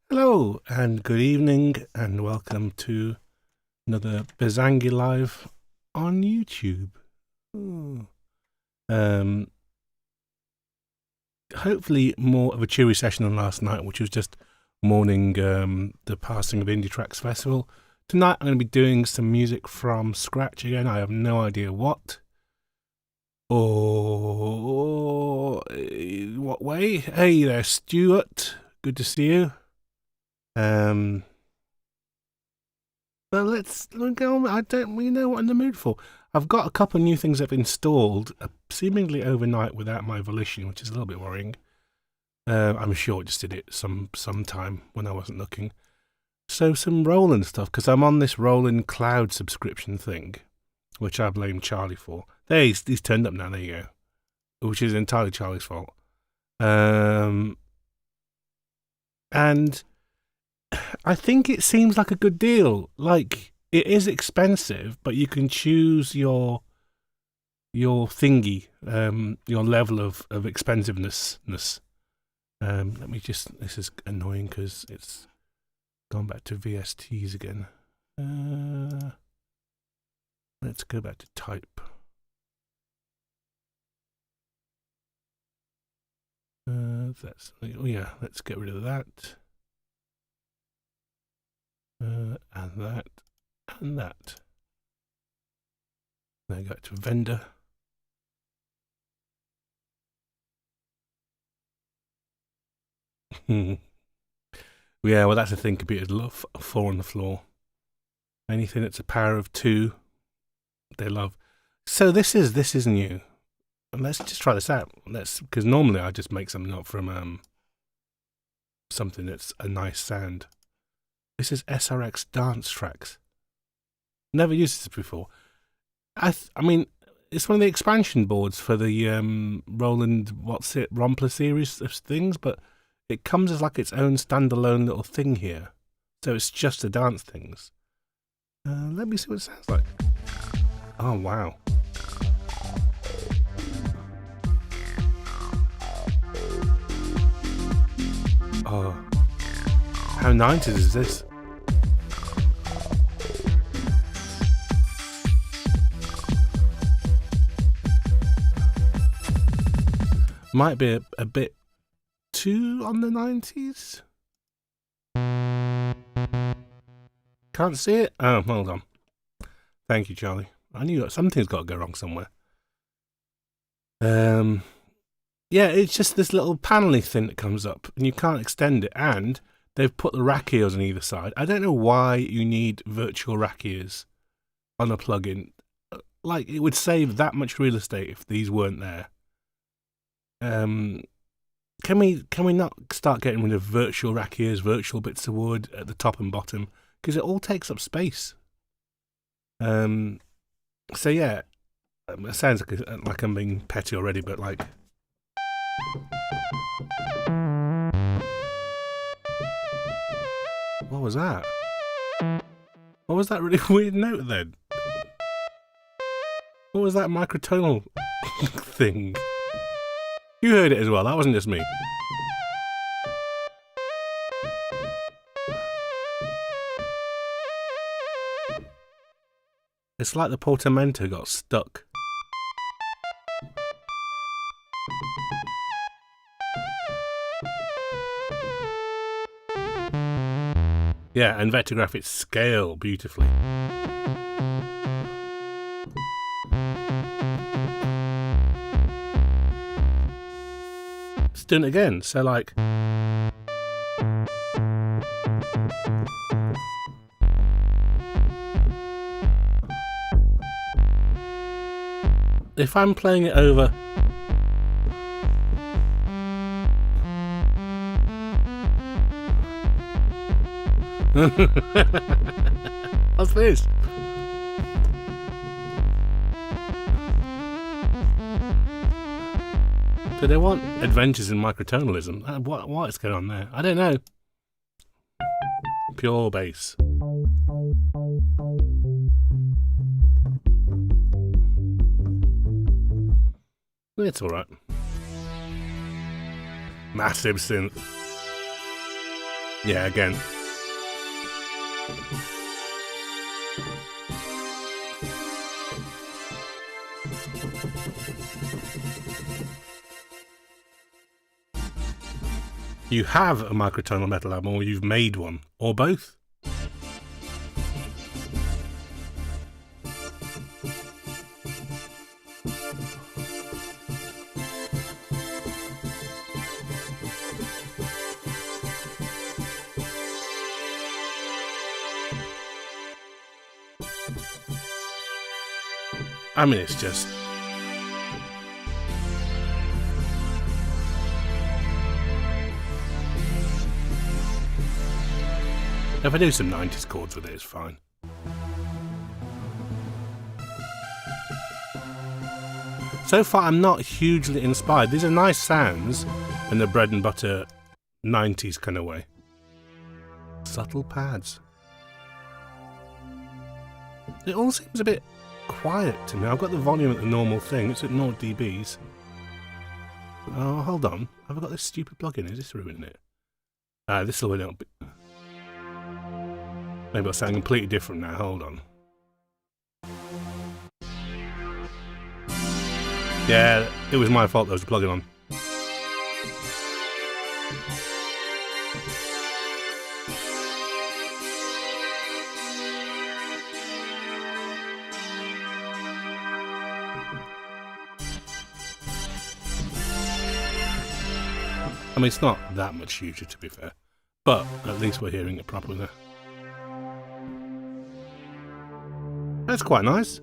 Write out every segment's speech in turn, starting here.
Hello and good evening and welcome to another Bzangy live on YouTube. Ooh. Hopefully more of a cheery session than last night, which was just mourning the passing of Indie Tracks Festival. Tonight I'm going to be doing some music from scratch again. I have no idea what or what way. Hey there, Stuart. Good to see you. But let's go on. I don't really know what I'm in the mood for. I've got a couple of new things I've installed seemingly overnight without my volition, which is a little bit worrying. I'm sure I just did it sometime when I wasn't looking. So some Roland stuff, because I'm on this Roland cloud subscription thing, which I blame Charlie for. There, he's turned up now, there you go. Which is entirely Charlie's fault. And I think it seems like a good deal. Like, it is expensive, but you can choose your thingy, your level of expensiveness. Let me just, this is annoying because it's gone back to VSTs again. Let's go back to type. Let's get rid of that. And that, and that. Now go to vendor. Yeah, well, that's the thing computers love. 4 on the floor. Anything that's a power of 2, they love. So this is new. And let's just try this out. Because normally I just make something up from something that's a nice sound. This is SRX Dance Tracks. Never used this before. I mean, it's one of the expansion boards for the Roland, Rompler series of things, but it comes as like its own standalone little thing here. So it's just the dance things. Let me see what it sounds like. Oh, wow. Oh. How 90s is this? Might be a bit too on the 90s. Can't see it? Oh, hold on. Thank you, Charlie. I knew something's got to go wrong somewhere. Yeah, it's just this little panelly thing that comes up, and you can't extend it, and they've put the rack ears on either side. I don't know why you need virtual rack ears on a plugin. Like, it would save that much real estate if these weren't there. Can we not start getting rid of virtual rack ears, virtual bits of wood at the top and bottom? Because it all takes up space. So yeah, it sounds like I'm being petty already, but like... What was that? What was that really weird note then? What was that microtonal thing? You heard it as well, that wasn't just me. It's like the portamento got stuck. Yeah, and vector graphics scale beautifully. Let's do it again. So like... If I'm playing it over... What's this? Do they want adventures in microtonalism? What is going on there? I don't know. Pure bass. It's alright. Massive synth. Yeah, again. You have a microtonal metal album, or you've made one, or both. I mean, it's just... If I do some 90s chords with it, it's fine. So far, I'm not hugely inspired. These are nice sounds in the bread and butter 90s kind of way. Subtle pads. It all seems a bit quiet to me. I've got the volume at the normal thing. It's at 0 dBs. Oh, hold on. Have I got this stupid plugin? Is this ruining it? This will win up. Maybe I'll sound completely different now. Hold on. Yeah, it was my fault there was a plugin on. I mean, it's not that much huger, to be fair, but at least we're hearing it properly there. That's quite nice.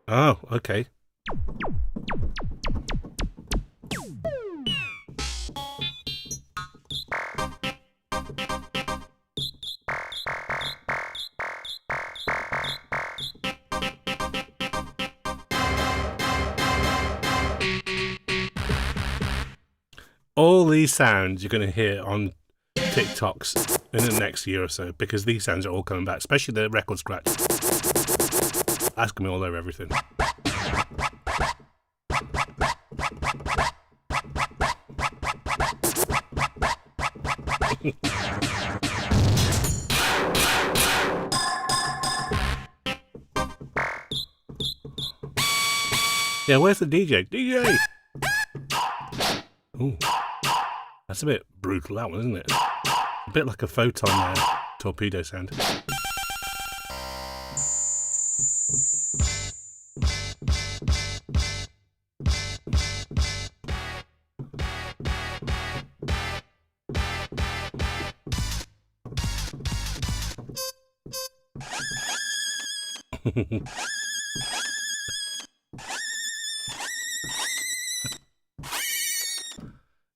Oh, okay. All these sounds you're going to hear on TikToks in the next year or so, because these sounds are all coming back, especially the record scratch. That's going to be all over everything. Yeah, where's the DJ? DJ! Ooh. That's a bit brutal, that one, isn't it? A bit like a photon torpedo sound.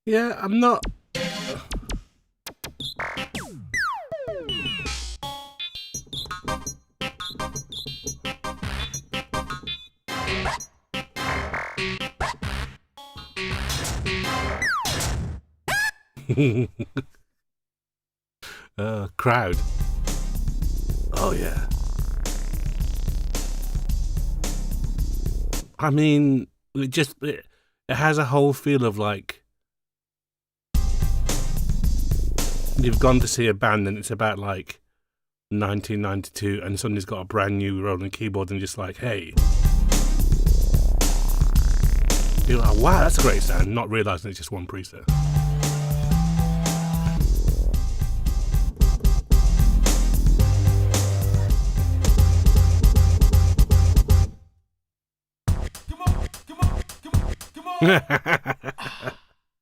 Yeah, I'm not... Crowd. Oh, yeah. I mean, it has a whole feel of like... You've gone to see a band and it's about like 1992 and somebody's got a brand new rolling keyboard and just like, hey. You're like, wow, that's a great sound, not realising it's just one preset.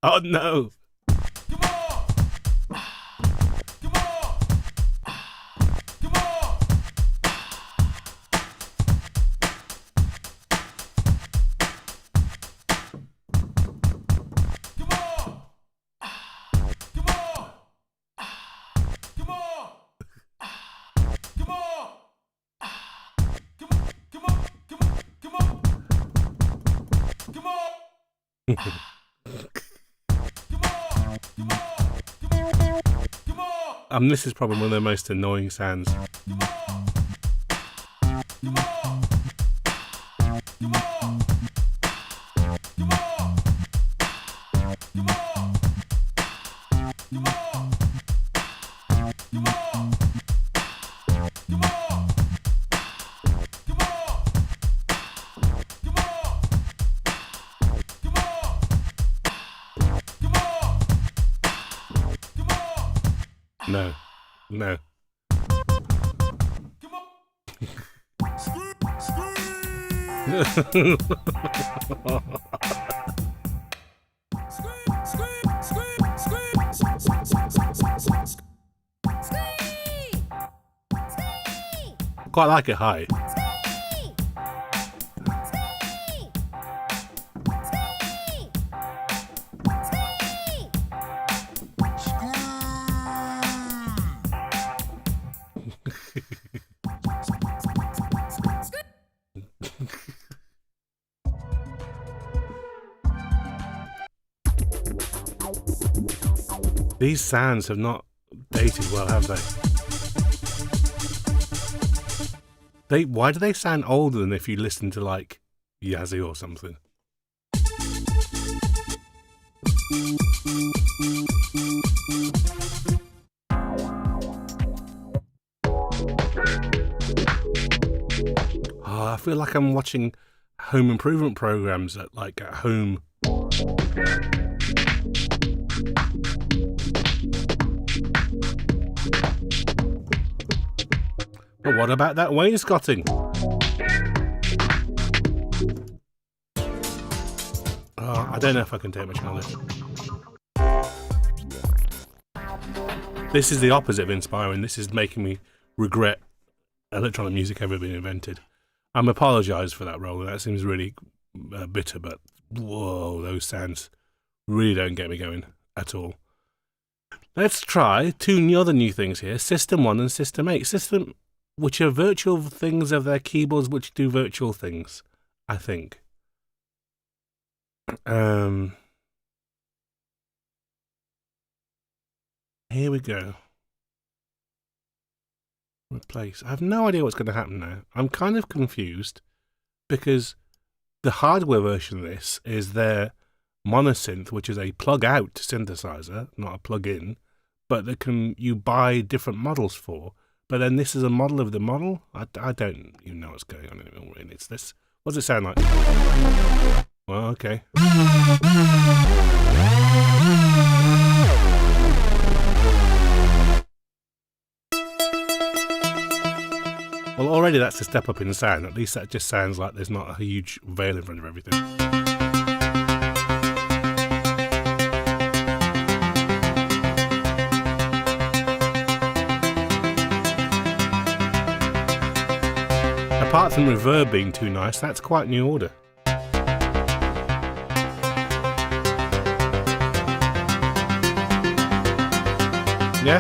Oh no. This is probably one of the most annoying sounds. No. Quite like it high. These sounds have not dated well, have they? Why do they sound older than if you listen to like Yazzie or something? Oh, I feel like I'm watching home improvement programs at home. But what about that wainscoting? Oh, I don't know if I can take much more of this. This is the opposite of inspiring. This is making me regret electronic music ever being invented. I'm apologise for that, Roland. That seems really bitter, but whoa, those sounds really don't get me going at all. Let's try two other new things here, System 1 and System 8. Which are virtual things of their keyboards which do virtual things, I think. Here we go. Replace. I have no idea what's going to happen now. I'm kind of confused because the hardware version of this is their monosynth, which is a plug-out synthesizer, not a plug-in, but that you buy different models for. But then this is a model of the model? I don't even know what's going on anymore, really. It's this. What does it sound like? Well, okay. Well, already that's a step up in sound. At least that just sounds like there's not a huge veil in front of everything. Apart from reverb being too nice, that's quite new order. Yeah,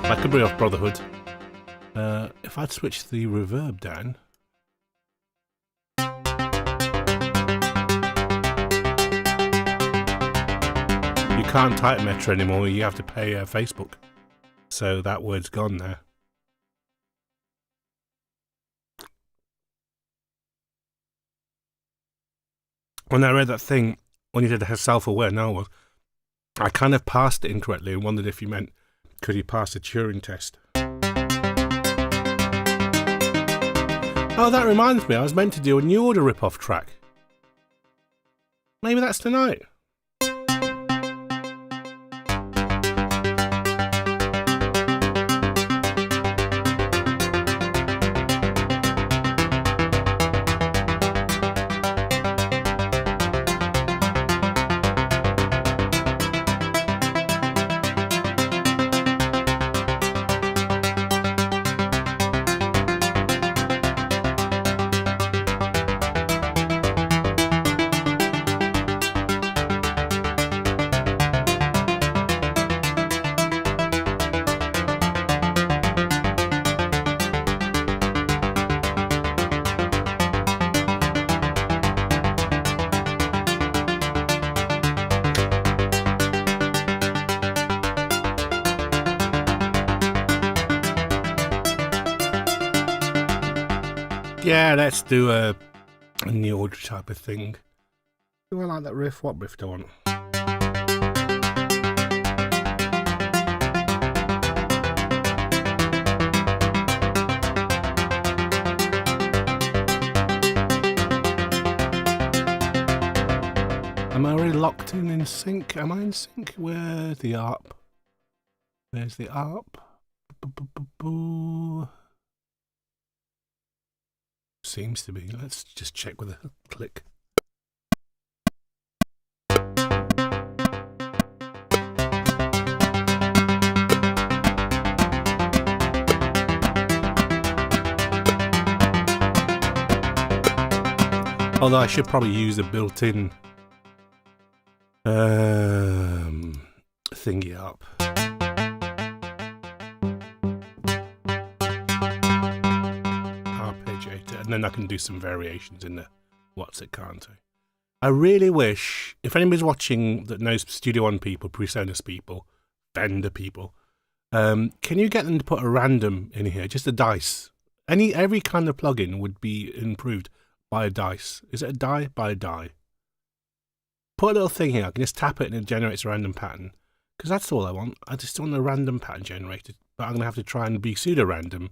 that could bring off Brotherhood. If I'd switch the reverb down. You can't type Metro anymore, you have to pay Facebook. So that word's gone now. When I read that thing, when you did how self-aware now was, I kind of passed it incorrectly and wondered if you meant, could you pass a Turing test? Oh, that reminds me, I was meant to do a New Order rip-off track. Maybe that's tonight. Yeah, let's do a New Order type of thing. Do I like that riff? What riff do I want? Am I really locked in sync? Am I in sync? Where's the ARP? There's the ARP. Seems to be. Let's just check with a click. Although I should probably use a built-in thingy up. Arpeggiator, and then I can do some variations in the what's it, can't I? I really wish, if anybody's watching that knows Studio One people, PreSonus people, Fender people, can you get them to put a random in here, just a dice? Every kind of plugin would be improved by a dice. Is it a die? By a die. Put a little thing here. I can just tap it and it generates a random pattern. Because that's all I want. I just want a random pattern generated. But I'm going to have to try and be pseudo-random,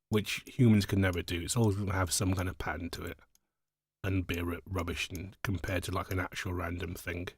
which humans can never do. It's always going to have some kind of pattern to it. And be rubbish compared to like an actual random thing.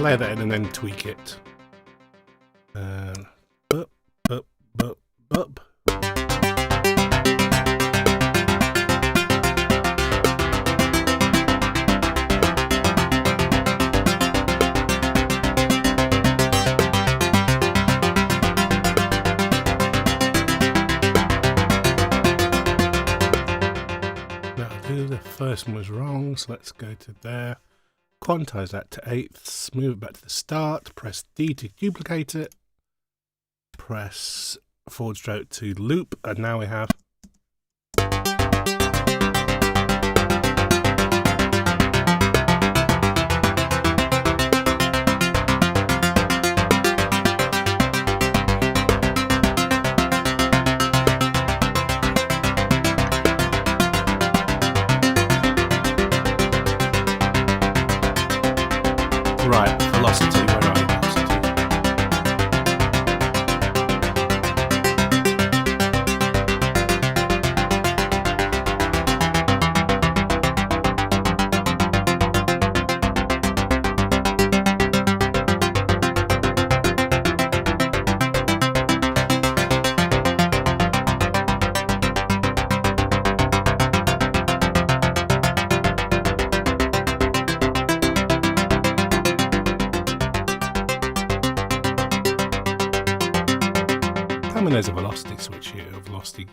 Layer that in and then tweak it. Up. That'll do. The first one was wrong, so let's go to there. Quantize that to eighths, move it back to the start, press D to duplicate it, press forward stroke to loop, and now we have right, velocity, where are you, velocity? There's a velocity switch here, a velocity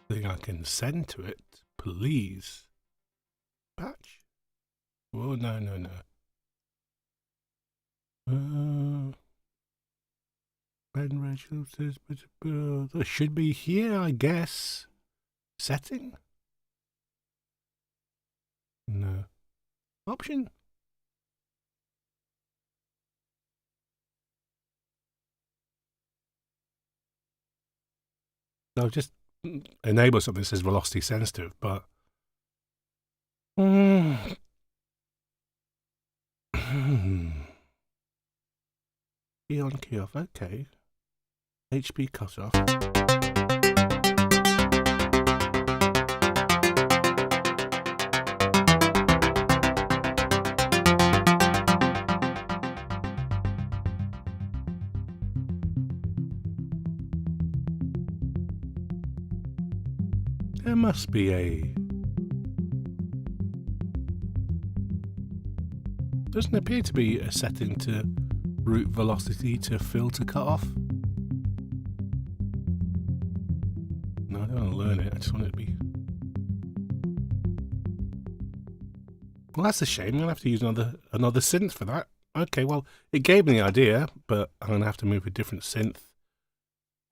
thing I can send to it, please. Patch? Oh, no. There should be here, I guess. Setting? No. Option? I'll just enable something that says velocity sensitive, but key on, key off, okay. HP cutoff. There must be a... Doesn't appear to be a setting to root velocity to filter cutoff. No, I don't want to learn it. I just want it to be... Well, that's a shame. I'm going to have to use another synth for that. Okay, well, it gave me the idea, but I'm going to have to move a different synth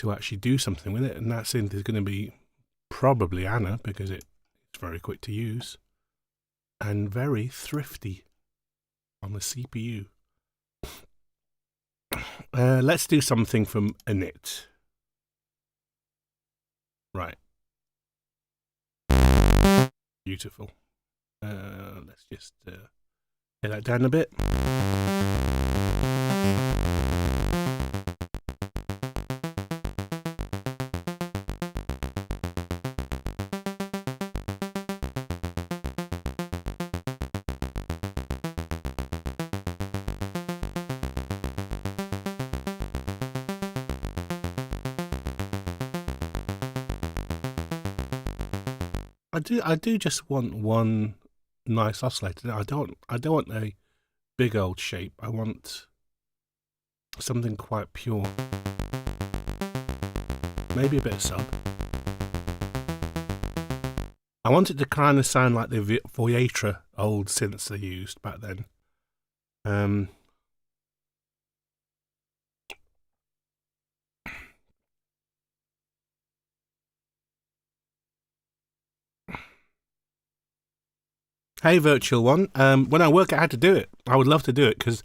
to actually do something with it, and that synth is going to be probably Anna, because it's very quick to use and very thrifty on the CPU. Let's do something from init. Right. Beautiful. Let's just get that down a bit. I do just want one nice oscillator. I don't want a big old shape. I want something quite pure. Maybe a bit of sub. I want it to kind of sound like the Voyatra old synths they used back then. Hey, virtual one. When I work out how to do it, I would love to do it, because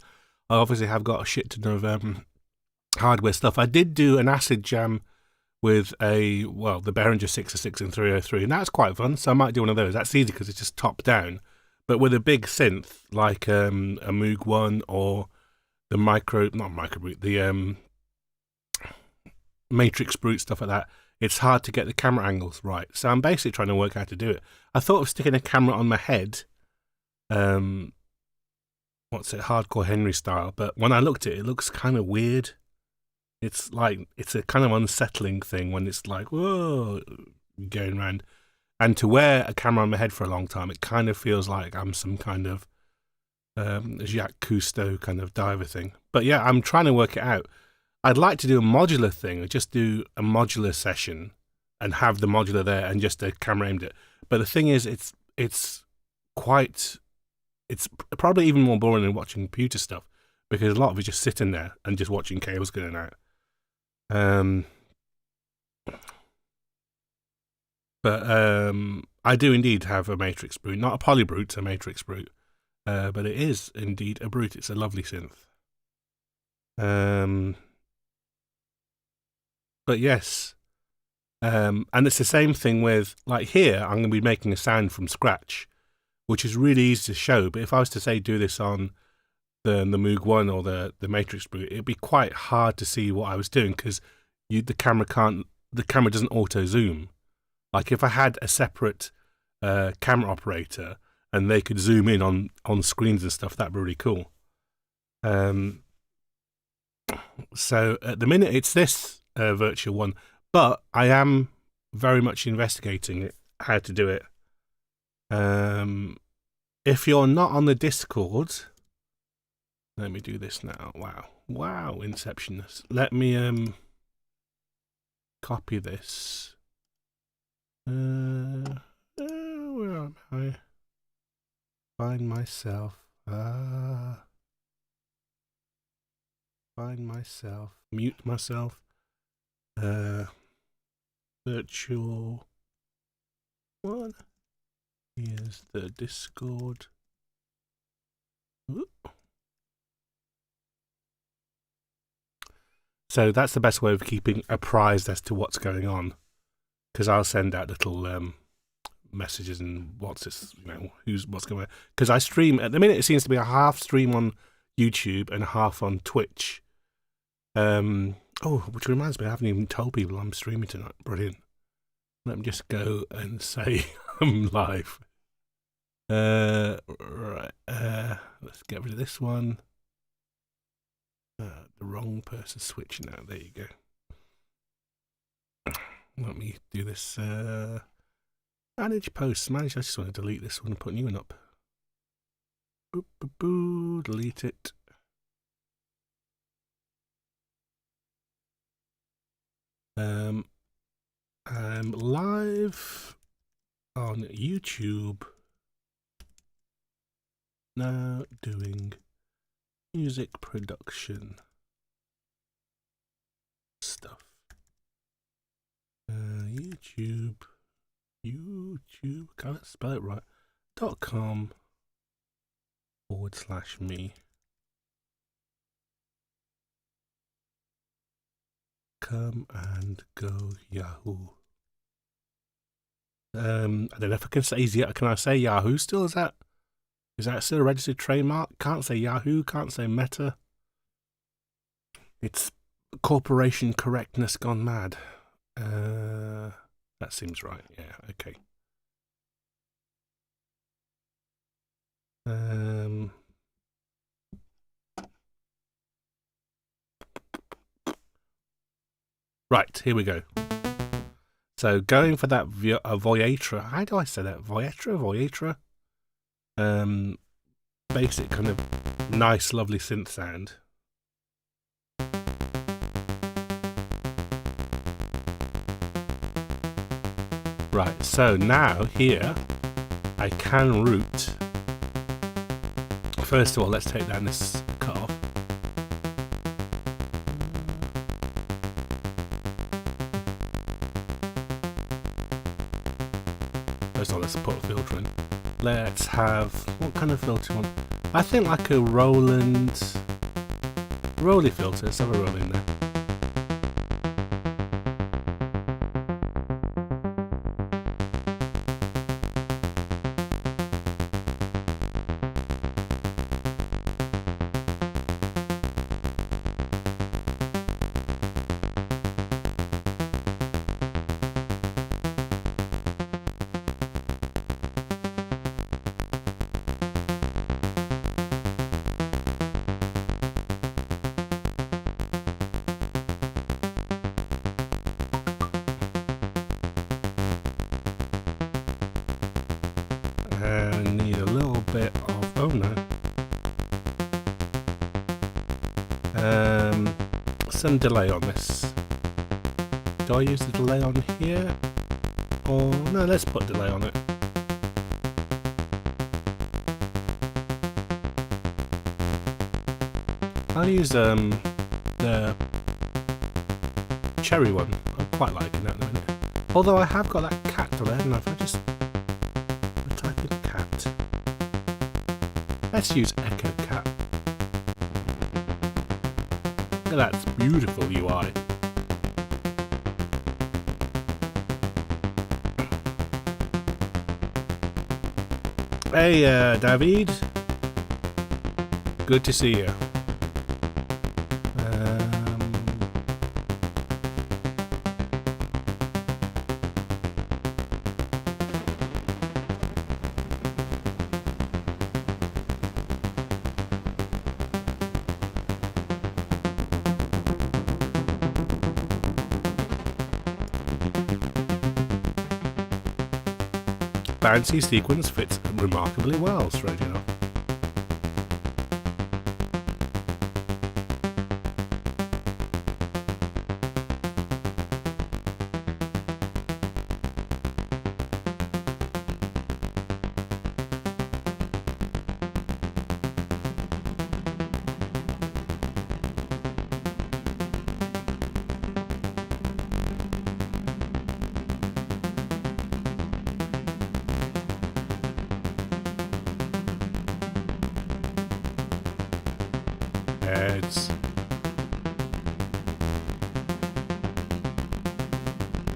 I obviously have got a shit ton of hardware stuff. I did do an acid jam with the Behringer 606 and 303, and that's quite fun, so I might do one of those. That's easy because it's just top down. But with a big synth, like a Moog 1 or the the Matrix Brute, stuff like that, it's hard to get the camera angles right. So I'm basically trying to work out how to do it. I thought of sticking a camera on my head, Hardcore Henry style, but when I looked at it, it looks kind of weird. It's like, it's a kind of unsettling thing when it's like, whoa, going around. And to wear a camera on my head for a long time, it kind of feels like I'm some kind of Jacques Cousteau kind of diver thing. But yeah, I'm trying to work it out. I'd like to do a modular thing, or just do a modular session and have the modular there and just a camera aimed at it. But the thing is, it's probably even more boring than watching computer stuff, because a lot of it's just sitting there and just watching cables going out. I do indeed have a Matrix Brute, not a Polybrute, a Matrix Brute. But it is indeed a Brute. It's a lovely synth. But yes. And it's the same thing with, like here, I'm going to be making a sound from scratch, which is really easy to show. But if I was to say do this on the Moog 1 or the Matrix Brute, it'd be quite hard to see what I was doing, because the camera doesn't auto zoom. Like if I had a separate camera operator and they could zoom in on screens and stuff, that'd be really cool. So at the minute it's this virtual one, but I am very much investigating how to do it. If you're not on the Discord, let me do this now. Wow, Inceptionist. Let me copy this. Where am I? Find myself. Find myself. Mute myself. Virtual one. Here's the Discord. Ooh. So that's the best way of keeping apprised as to what's going on, because I'll send out little messages and what's going on. Because I stream at the minute. It seems to be a half stream on YouTube and a half on Twitch. Which reminds me, I haven't even told people I'm streaming tonight. Brilliant. Let me just go and say I'm live. Right. Let's get rid of this one. The wrong person switching out. There you go. Let me do this. Manage posts. I just want to delete this one and put a new one up. Boop, boop, boop. Delete it. I'm live on YouTube now doing music production stuff. YouTube, can't spell it right, .com/me. Come and go Yahoo. I don't know if I can say can I say Yahoo still? Is that still a registered trademark? Can't say Yahoo, can't say Meta. It's corporation correctness gone mad. That seems right. Yeah, okay. Right, here we go. So going for that Voyatra. How do I say that? Voyatra? Basic kind of nice, lovely synth sound. Right, so now here I can route. First of all, let's take down this cut off. First of all, let's put a filter in. Let's have, what kind of filter you want? I think like a Roland Rolly filter. Let's have a roll in there. Need a little bit of, oh no, some delay on this. Do I use the delay on here? Or no, let's put delay on it. I'll use the cherry one. I'm quite liking that at the minute. Although I have got that cat delay, haven't I? If I just type in cat. Let's use Echo Cat. Look at that beautiful UI. Hey, David. Good to see you. Bouncy sequence fits remarkably well, straight enough.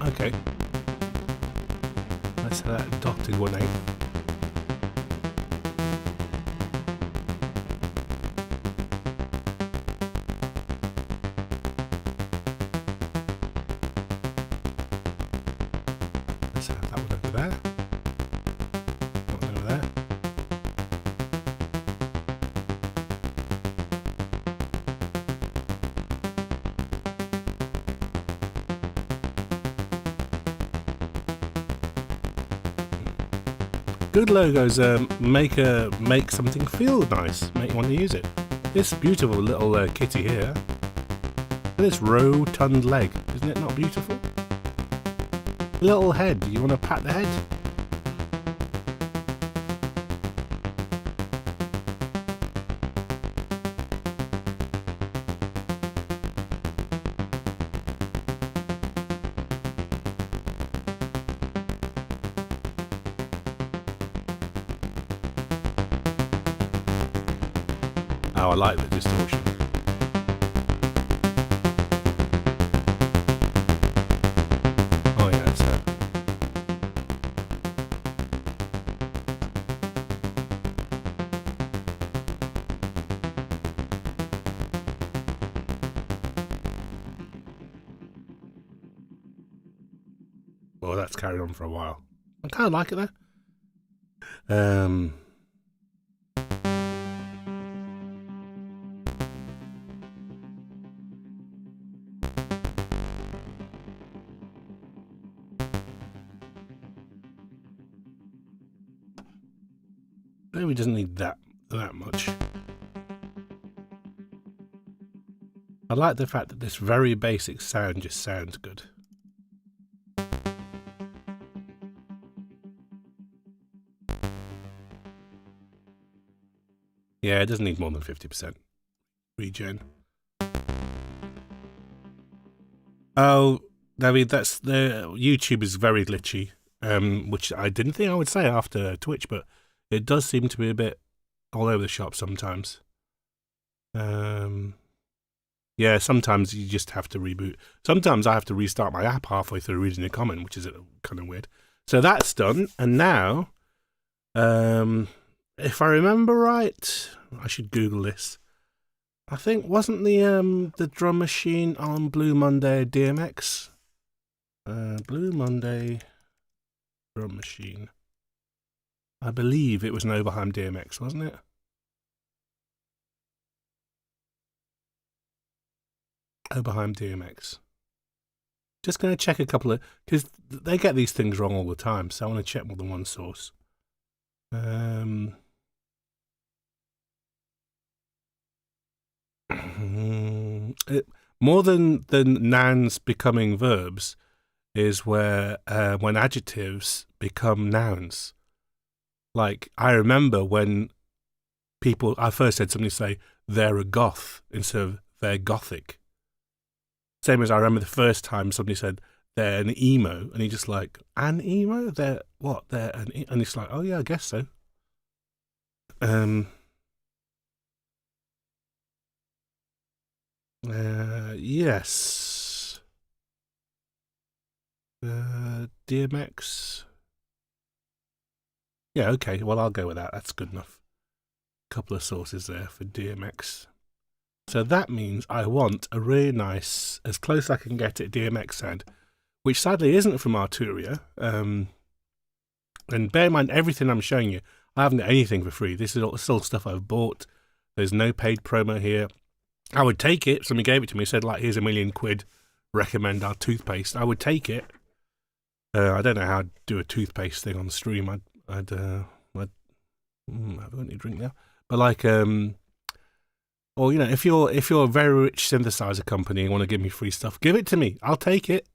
Okay. Let's have that dotted one out. Let's have that one over there. That one over there. Good logos make something feel nice, make you want to use it. This beautiful little kitty here, this rotund leg, isn't it not beautiful? Little head, you want to pat the head? Oh, I like the distortion. Oh yeah, so. Well, that's carried on for a while. I kind of like it though. Maybe doesn't need that much. I like the fact that this very basic sound just sounds good. Yeah, it doesn't need more than 50% regen. Oh, David, that's the YouTube is very glitchy, which I didn't think I would say after Twitch, but it does seem to be a bit all over the shop sometimes. Yeah, sometimes you just have to reboot. Sometimes I have to restart my app halfway through reading a comment, which is kind of weird. So that's done, and now, if I remember right, I should Google this. I think wasn't the drum machine on Blue Monday DMX? Blue Monday drum machine. I believe it was an Oberheim DMX, wasn't it? Oberheim DMX. Just going to check a couple of, because they get these things wrong all the time, so I want to check more than one source. More than nouns becoming verbs is where when adjectives become nouns. Like, I remember when I first heard somebody say they're a goth instead of they're gothic. Same as I remember the first time somebody said they're an emo, and he just like, an emo? They're what? They're an emo? And it's like, oh yeah, I guess so. Yes. DMX. Yeah, okay, well I'll go with that. That's good enough. Couple of sources there for DMX. So that means I want a really nice, as close as I can get it, DMX sound, which sadly isn't from Arturia. And bear in mind, everything I'm showing you, I haven't got anything for free. This is all still stuff I've bought. There's no paid promo here. I would take it. Somebody gave it to me, said like, here's £1,000,000, recommend our toothpaste. I would take it. I don't know how to do a toothpaste thing on the stream. I've got any drink now. But like, or, you know, if you're a very rich synthesizer company and want to give me free stuff, give it to me. I'll take it.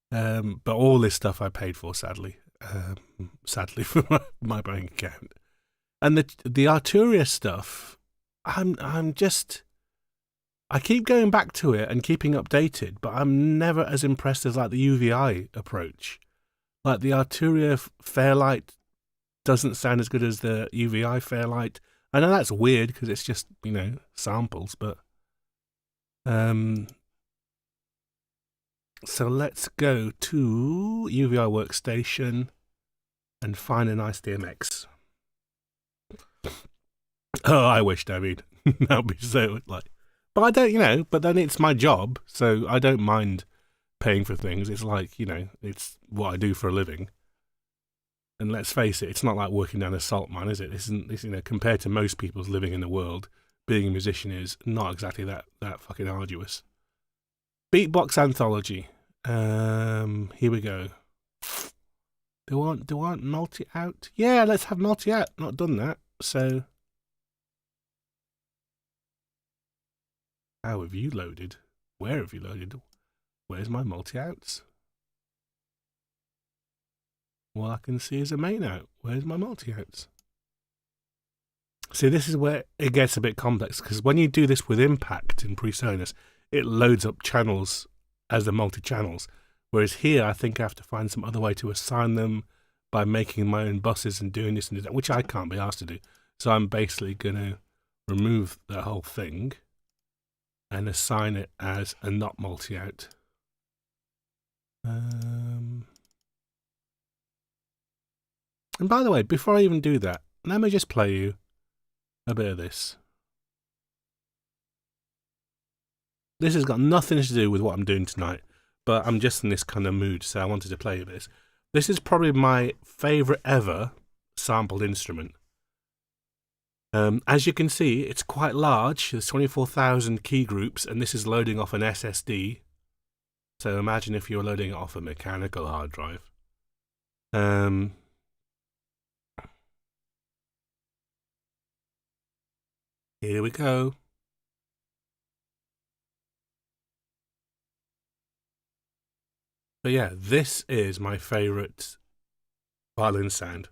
But all this stuff I paid for, sadly for my bank account. And the Arturia stuff, I keep going back to it and keeping updated, but I'm never as impressed as like the UVI approach. Like the Arturia Fairlight doesn't sound as good as the UVI Fairlight. I know that's weird because it's just, you know, samples, but so let's go to UVI Workstation and find a nice DMX. Oh, I wish, David. That would be so like, but I don't, you know, but then it's my job, so I don't mind paying for things. It's like, you know, it's what I do for a living. And let's face it, it's not like working down a salt mine, is it? This, you know, compared to most people's living in the world, being a musician is not exactly that fucking arduous. Beatbox Anthology. Here we go. Do I want multi-out? Yeah, let's have multi-out. Not done that, so... How have you loaded? Where have you loaded? Where's my multi-outs? All I can see is a main out. Where's my multi-outs? See, this is where it gets a bit complex, because when you do this with Impact in PreSonus, it loads up channels as the multi-channels. Whereas here, I think I have to find some other way to assign them by making my own buses and doing this and that, which I can't be asked to do. So I'm basically going to remove the whole thing and assign it as a not multi-out. And by the way, before I even do that, let me just play you a bit of this. This has got nothing to do with what I'm doing tonight, but I'm just in this kind of mood, so I wanted to play you this. This is probably my favourite ever sampled instrument. As you can see, it's quite large. There's 24,000 key groups, and this is loading off an SSD. So imagine if you were loading it off a mechanical hard drive. Here we go. But yeah, this is my favourite violin sound.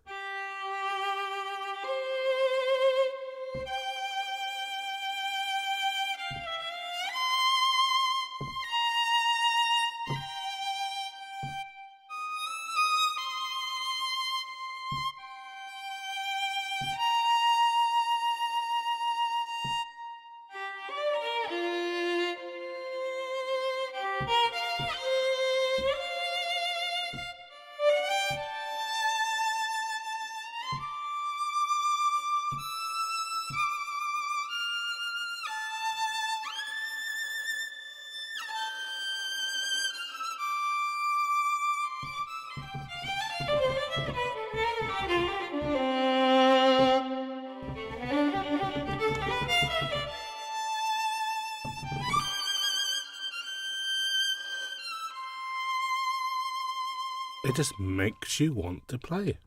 It just makes you want to play.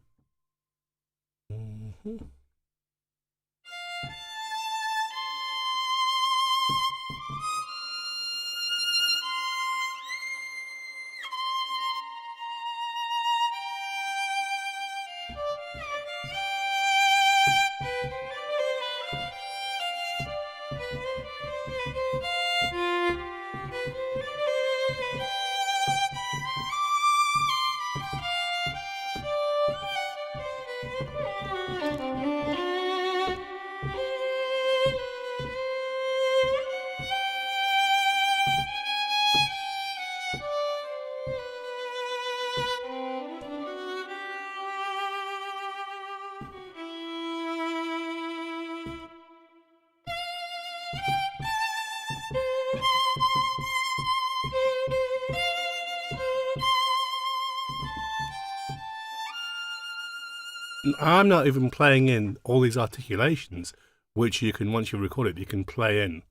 I'm not even playing in all these articulations, which you can, once you record it, you can play in.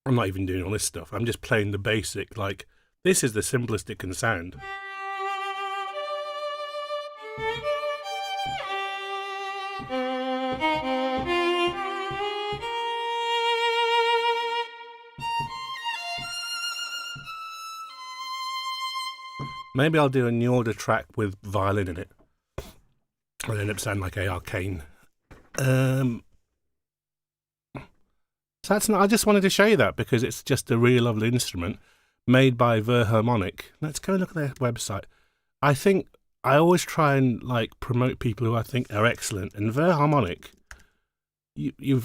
I'm not even doing all this stuff. I'm just playing the basic, like, this is the simplest it can sound. Maybe I'll do a new order track with violin in it. I'll end up sounding like A. Arcane. So that's not, I just wanted to show you that because it's just a really lovely instrument made by Verharmonic. Let's go and look at their website. I think I always try and like promote people who I think are excellent, and Verharmonic, you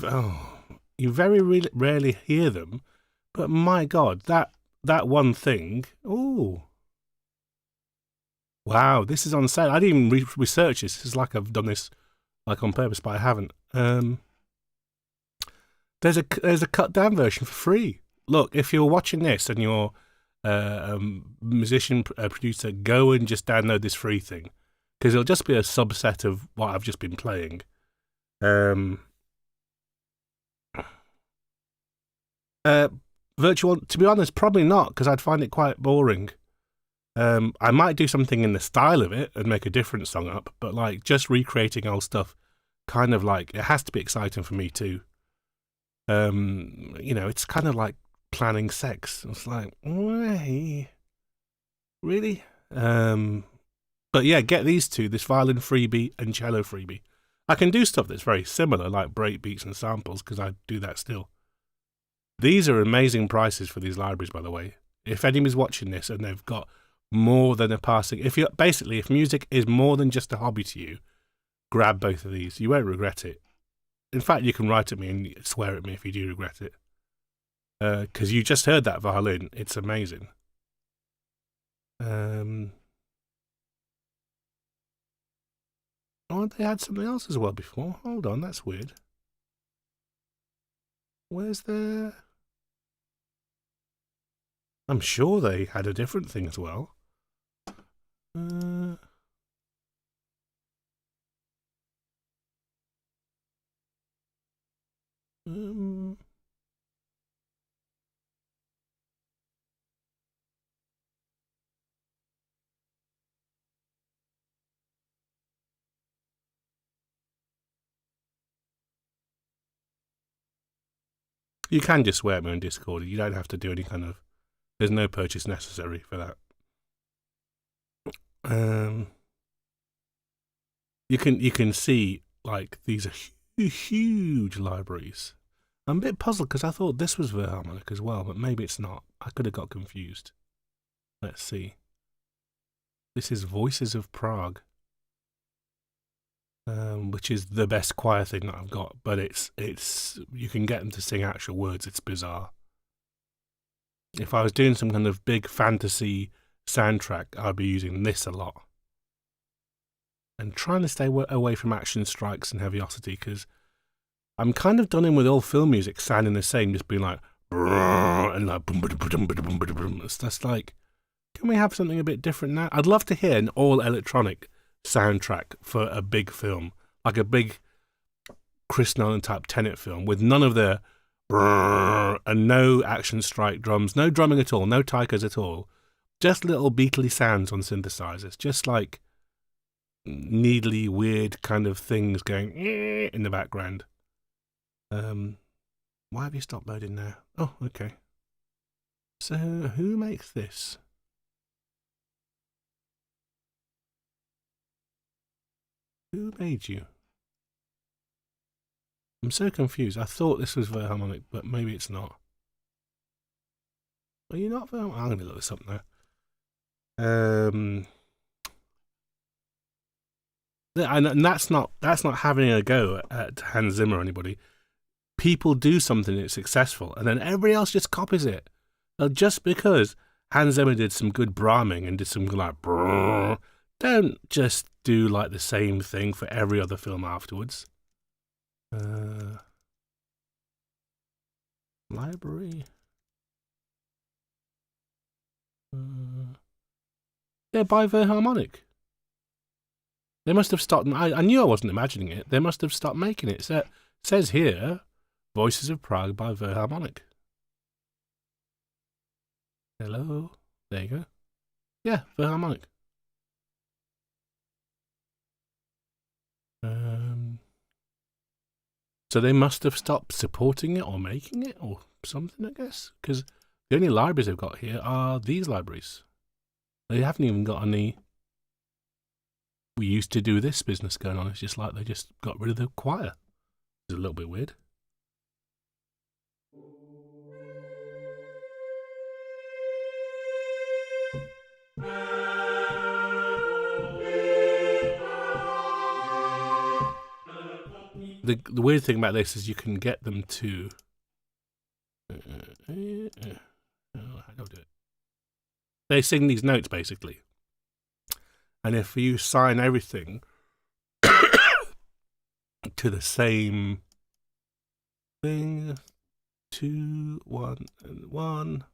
very rarely hear them, but my God, that one thing, ooh. Wow, this is on sale. I didn't even research this. It's like I've done this like on purpose, but I haven't. There's a cut down version for free. Look, if you're watching this and you're musician producer, go and just download this free thing because it'll just be a subset of what I've just been playing. Virtual, to be honest, probably not because I'd find it quite boring. I might do something in the style of it and make a different song up, but like just recreating old stuff, kind of like it has to be exciting for me too. You know, it's kind of like planning sex. It's like, really? But yeah, get these two, this violin freebie and cello freebie. I can do stuff that's very similar, like breakbeats and samples, because I do that still. These are amazing prices for these libraries, by the way. If anybody's watching this and they've got more than a passing, if music is more than just a hobby to you, grab both of these. You won't regret it. In fact, you can write at me and swear at me if you do regret it. Because you just heard that violin. It's amazing. Oh, they had something else as well before. Hold on, that's weird. Where's their... I'm sure they had a different thing as well. You can just swear at me on Discord. You don't have to do any kind of... There's no purchase necessary for that. You can see, like, these are huge libraries. I'm a bit puzzled because I thought this was Philharmonic as well, but maybe it's not. I could have got confused. Let's see. This is Voices of Prague, which is the best choir thing that I've got, but it's you can get them to sing actual words. It's bizarre. If I was doing some kind of big fantasy soundtrack, I'd be using this a lot. And trying to stay away from action strikes and heaviosity, because I'm kind of done in with all film music sounding the same, just being like, and like, it's just like, can we have something a bit different now? I'd love to hear an all electronic soundtrack for a big film, like a big Chris Nolan type Tenet film, with none of the and no action strike drums, no drumming at all, no taikas at all, just little beatly sounds on synthesizers, just like needly weird kind of things going in the background. Why have you stopped loading now? Oh, okay. So who makes this? Who made you? I'm so confused. I thought this was Philharmonic, but maybe it's not. Are you not Philharmonic? I'm going to look this up now. And that's not having a go at Hans Zimmer or anybody. People do something that's successful, and then everybody else just copies it. Just because Hans Zimmer did some good bramming and did some like don't just do like the same thing for every other film afterwards. Library. Yeah, by Philharmonic. They must have stopped. I knew I wasn't imagining it. They must have stopped making it. So, it says here, Voices of Prague by Philharmonic. Hello. There you go. Yeah, Philharmonic. So they must have stopped supporting it or making it or something, I guess. Because the only libraries they've got here are these libraries. They haven't even got any... We used to do this business going on. It's just like they just got rid of the choir. It's a little bit weird. The weird thing about this is you can get them to... how do I do it? They sing these notes, basically. And if you sign everything to the same thing, 2, 1, and 1.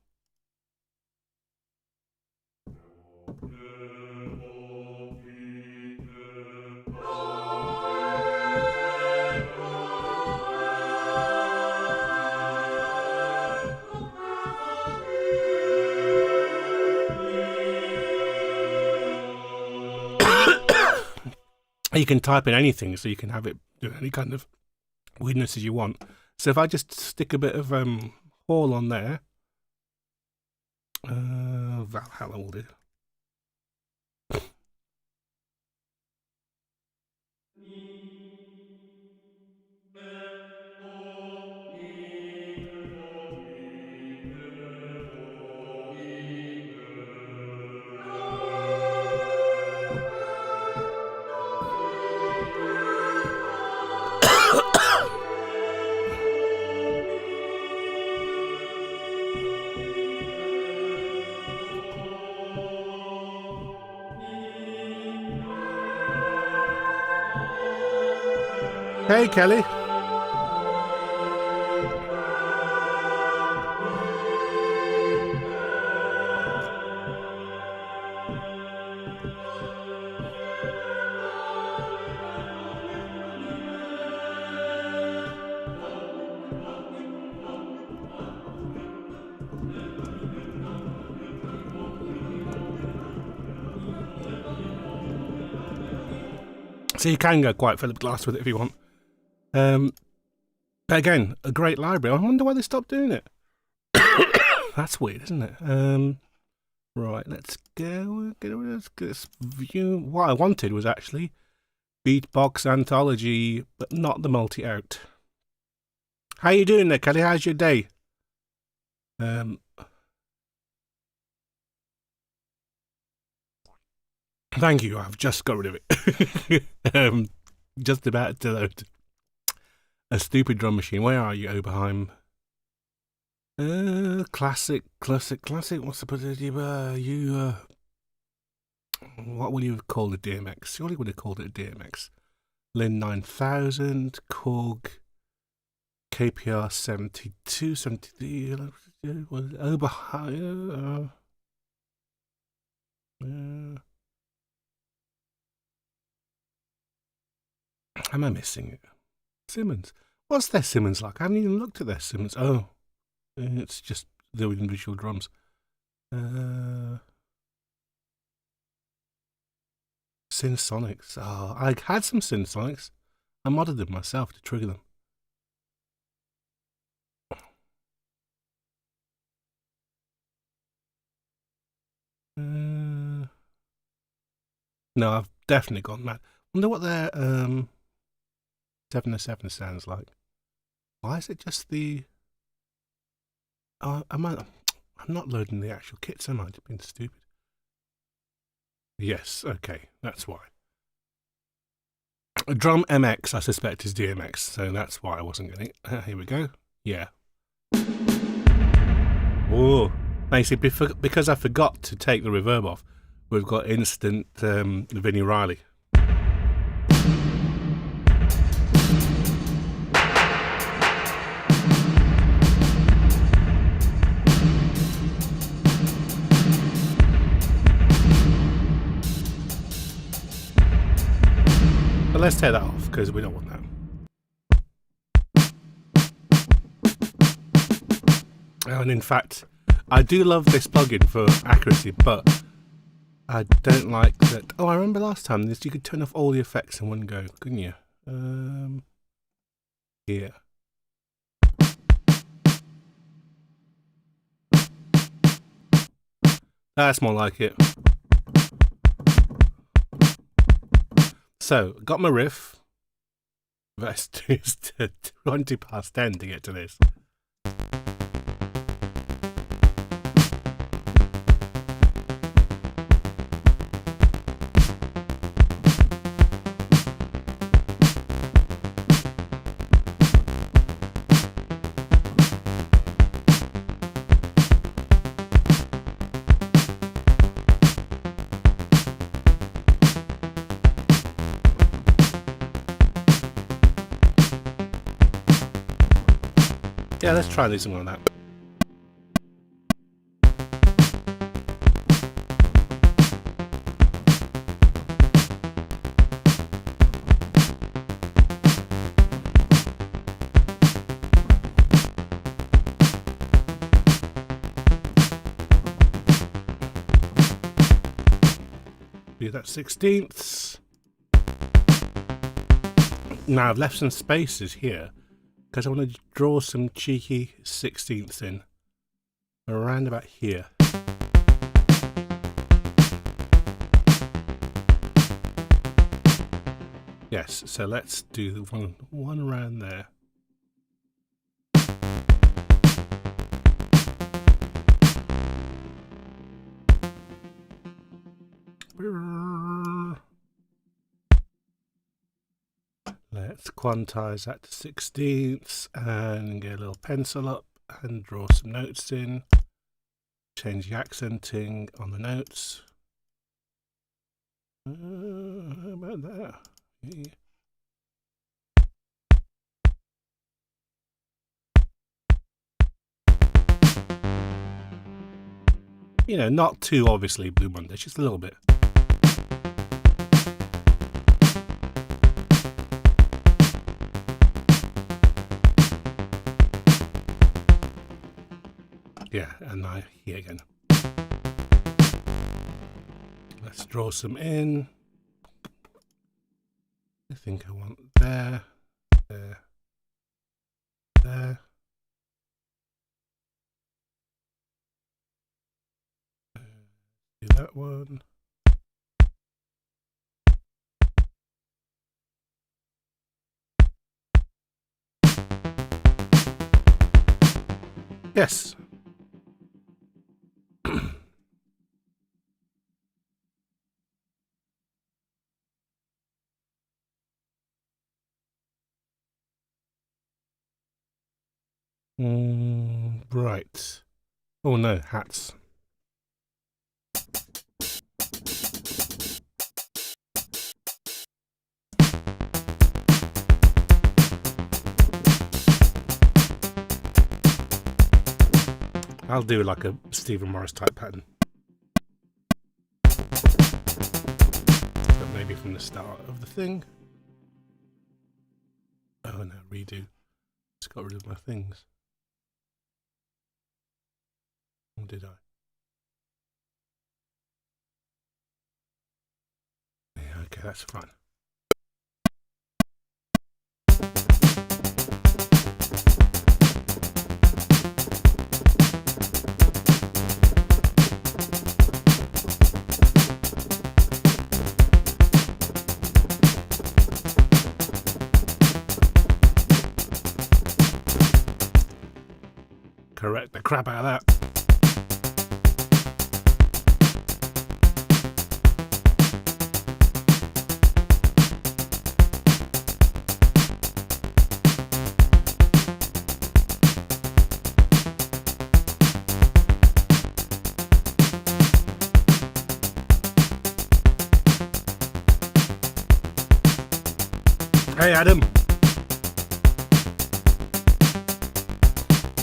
You can type in anything, so you can have it do any kind of weirdness as you want. So if I just stick a bit of Hall on there, Valhalla will do. Hey, Kelly. So you can go quite Philip Glass with it if you want. Again, a great library. I wonder why they stopped doing it. That's weird, isn't it? Right, let's go. Let's get this view. What I wanted was actually Beatbox Anthology, but not the multi-out. How you doing there, Kelly? How's your day? Thank you. I've just got rid of it. Just about to load. A stupid drum machine. Where are you, Oberheim? Classic. What's the positive? What will you have called a DMX? Surely would have called it a DMX. Lin 9000, Korg, KPR 72, 73, Oberheim. Am I missing it? Simmons. What's their Simmons like? I haven't even looked at their Simmons. Oh, it's just the individual drums. Synthsonics. Oh, I had some Synthsonics. I modded them myself to trigger them. No, I've definitely gone mad. Wonder what their 707 sounds like. Why is it just the... I'm not loading the actual kits, am I? Just being stupid. Yes, okay, that's why. A drum MX, I suspect, is DMX, so that's why I wasn't getting it. Here we go. Yeah. Oh, basically, because I forgot to take the reverb off, we've got instant Vinnie Riley. But let's take that off because we don't want that. And in fact, I do love this plugin for accuracy, but I don't like that. Oh, I remember last time you could turn off all the effects in one go, couldn't you? Yeah. That's more like it. So, got my riff. Best is to 20 past 10 to get to this. Yeah, let's try this one on that. Do that 16ths. Now I've left some spaces here because I want to draw some cheeky 16ths in around about here. Yes, so let's do the one around there. Let's quantize that to 16ths and get a little pencil up and draw some notes in. Change the accenting on the notes. How about that? Yeah. You know, not too obviously Blue Monday, just a little bit. Yeah, and now here again. Let's draw some in. I think I want there, there, there. Do that one. Yes. Right. Oh no, hats. I'll do like a Stephen Morris type pattern. But maybe from the start of the thing. Oh no, redo. Just got rid of my things. Or did I? Yeah, okay, that's fine. Correct the crap out of that. Hey Adam.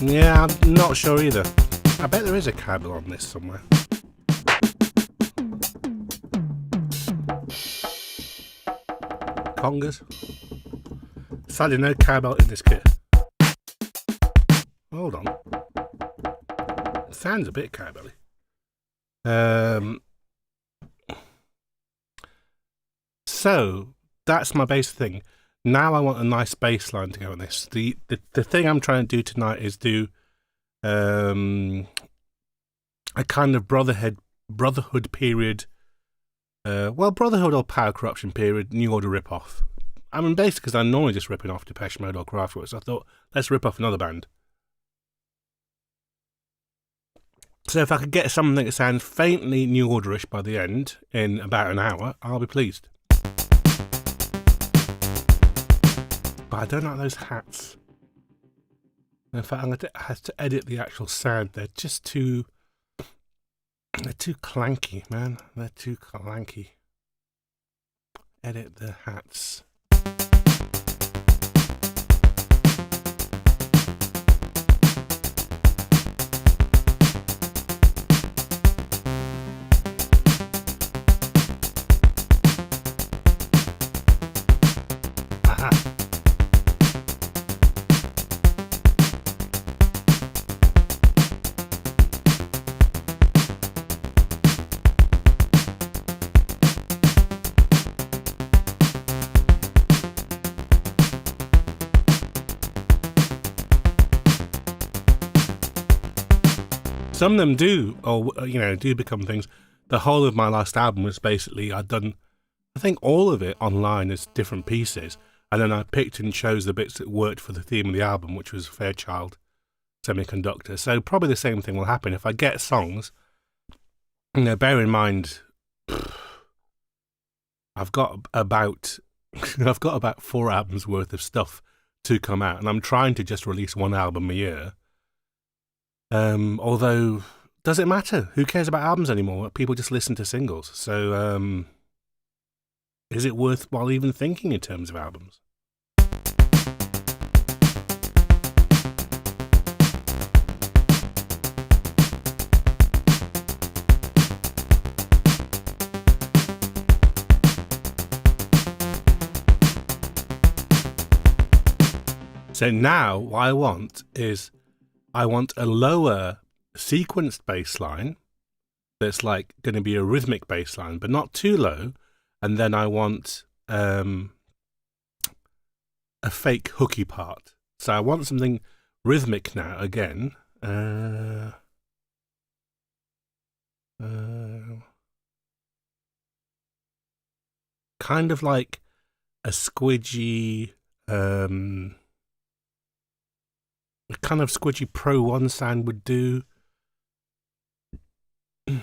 Yeah, I'm not sure either. I bet there is a cable on this somewhere. Congas. Sadly, no cowbell in this kit. Hold on. It sounds a bit cowbelly. So that's my bass thing. Now I want a nice bass line to go on this. The thing I'm trying to do tonight is do a kind of Brotherhood period. Well, Brotherhood or Power Corruption period, New Order rip-off. I mean, basically, because I'm normally just ripping off Depeche Mode or Kraftwerk, so I thought, let's rip off another band. So if I could get something that sounds faintly New Order-ish by the end, in about an hour, I'll be pleased. But I don't like those hats. In fact, I'm going to have to edit the actual sound. They're just too... They're too clanky, man. They're too clanky. Edit the hats. Some of them do, or do become things. The whole of my last album was basically I'd done, I think, all of it online as different pieces, and then I picked and chose the bits that worked for the theme of the album, which was Fairchild Semiconductor. So probably the same thing will happen if I get songs. Bear in mind, I've got about 4 albums worth of stuff to come out, and I'm trying to just release one album a year. Although, does it matter? Who cares about albums anymore? People just listen to singles. So, is it worthwhile even thinking in terms of albums? So now what I want is I want a lower sequenced bass line that's like going to be a rhythmic bass line, but not too low. And then I want a fake hooky part. So I want something rhythmic now again. Kind of like a squidgy, a kind of squidgy Pro 1 sound would do. A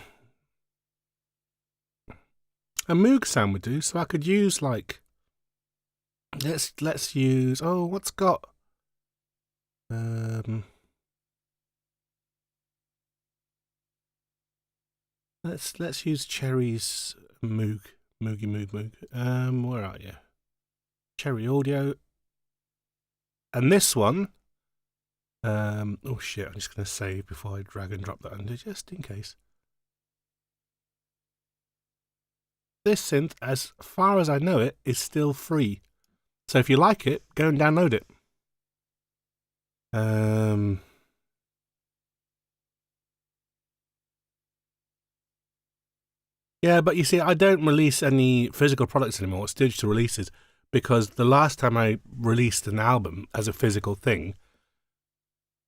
Moog sound would do, so I could use like let's use what's got let's use Cherry's Moog. Where are you? Cherry Audio. And this one oh shit, I'm just gonna save before I drag and drop that under just in case. This synth, as far as I know it, is still free. So if you like it, go and download it. Yeah, but you see, I don't release any physical products anymore. It's digital releases, because the last time I released an album as a physical thing,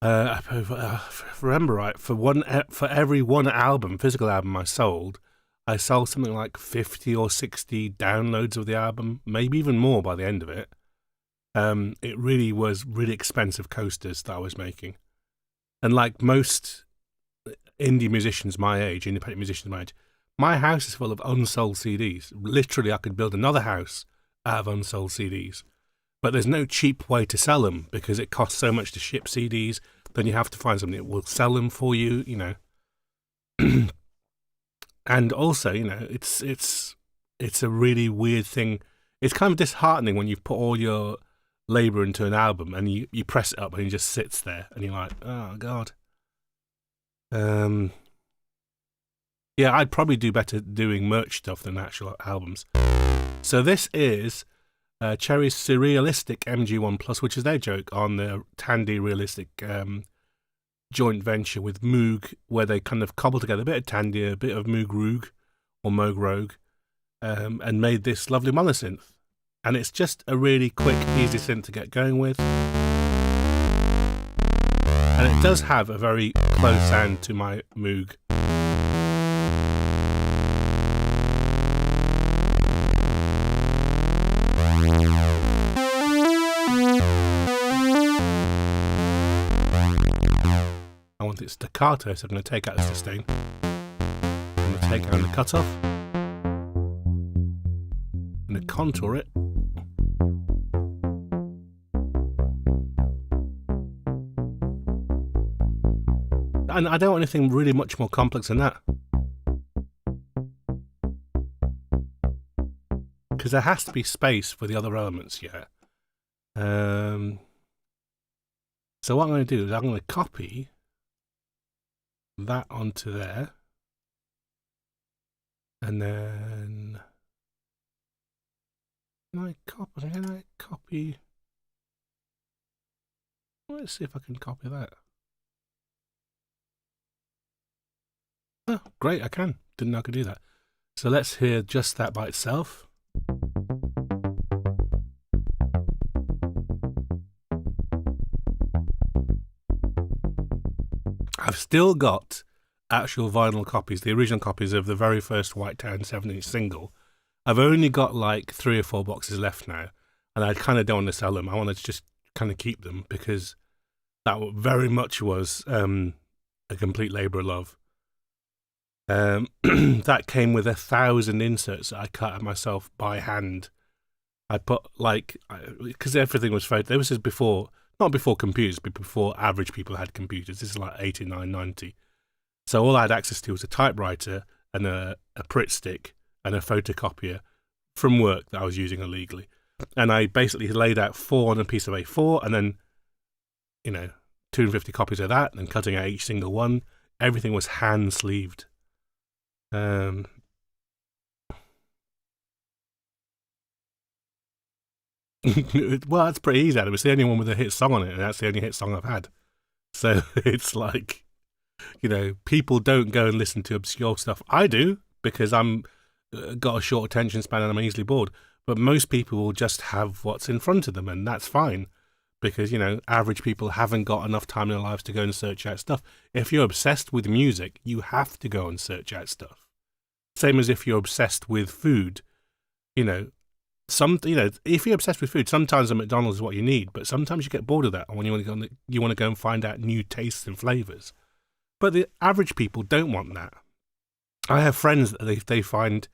if I remember right, for every one album, physical album I sold something like 50 or 60 downloads of the album, maybe even more by the end of it. It really was really expensive coasters that I was making. And like most indie musicians my age, independent musicians my age, my house is full of unsold CDs. Literally, I could build another house out of unsold CDs. But there's no cheap way to sell them because it costs so much to ship CDs. Then you have to find something that will sell them for you, you know. And also, you know, it's a really weird thing. It's kind of disheartening when you've put all your labor into an album and you press it up and it just sits there and you're like, oh God. Yeah, I'd probably do better doing merch stuff than actual albums. So this is Cherry's Surrealistic MG1 Plus, which is their joke on the Tandy Realistic joint venture with Moog, where they kind of cobbled together a bit of Tandy, a bit of Moog Roog or Moog Rogue, and made this lovely monosynth. And it's just a really quick, easy synth to get going with. And it does have a very close sound to my Moog. I want it staccato, so I'm going to take out the sustain. I'm going to take out the cutoff. I'm going to contour it. And I don't want anything really much more complex than that. Because there has to be space for the other elements, yeah. So what I'm going to do is I'm going to copy that onto there. And then can I copy? Let's see if I can copy that. Oh, great, I can. Didn't know I could do that. So let's hear just that by itself. I've still got actual vinyl copies, the original copies of the very first White Town 7-inch single. I've only got like 3 or 4 boxes left now, and I kind of don't want to sell them. I want to just kind of keep them because that very much was a complete labour of love. That came with 1,000 inserts that I cut out myself by hand. I put because everything was photo. This was before, not before computers, but before average people had computers. This is like 89, 90. So all I had access to was a typewriter and a Pritt stick and a photocopier from work that I was using illegally. And I basically laid out 4 on a piece of A4 and then, 250 copies of that and cutting out each single one. Everything was hand-sleeved. I Well, that's pretty easy, Adam. It's the only one with a hit song on it, and that's the only hit song I've had. So it's like, people don't go and listen to obscure stuff. I do, because I'm got a short attention span and I'm easily bored. But most people will just have what's in front of them, and that's fine. Because, average people haven't got enough time in their lives to go and search out stuff. If you're obsessed with music, you have to go and search out stuff. Same as if you're obsessed with food, if you're obsessed with food, sometimes a McDonald's is what you need, but sometimes you get bored of that, and when you want to go and find out new tastes and flavors. But the average people don't want that. I have friends that they find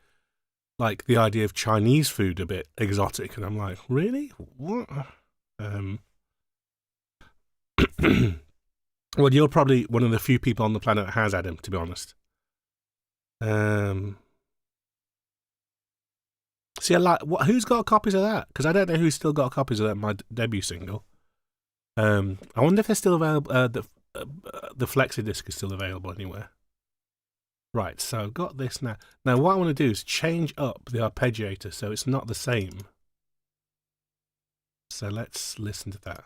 like the idea of Chinese food a bit exotic, and I'm like, really? What? Well, you're probably one of the few people on the planet that has, Adam, to be honest. See, who's got copies of that? Because I don't know who's still got copies of that, my debut single. I wonder if they're still available. The flexi disc is still available anywhere. Right, so I've got this now. Now, what I want to do is change up the arpeggiator so it's not the same. So let's listen to that.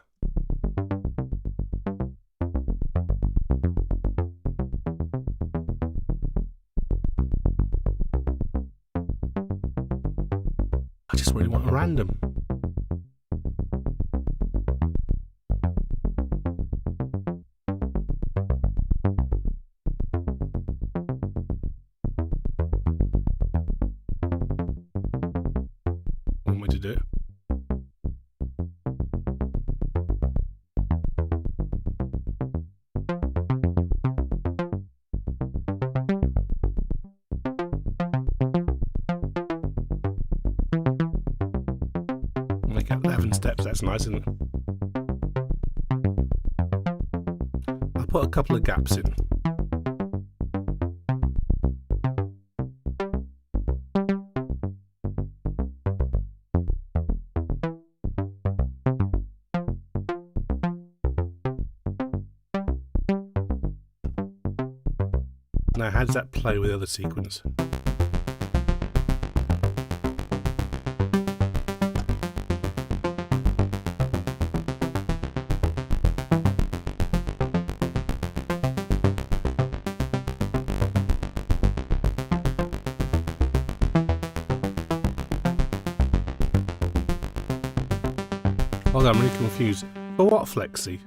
I just really want a random. Want me to do it? Make it 11 steps, that's nice, isn't it? I'll put a couple of gaps in. Now, how does that play with the other sequence? Hold on, I'm really confused. For what flexi?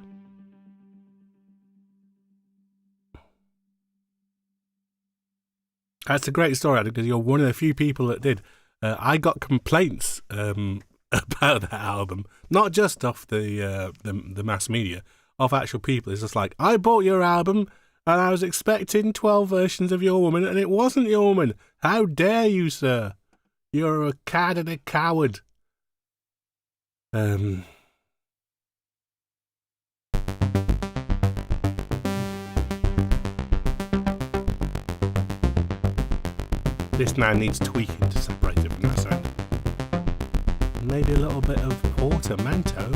That's a great story, Adam, because you're one of the few people that did. I got complaints about that album, not just off the mass media, of actual people. It's just like, I bought your album and I was expecting 12 versions of Your Woman, and it wasn't Your Woman. How dare you, sir? You're a cad and a coward. This now needs tweaking to separate it from that sound. Maybe a little bit of portamento.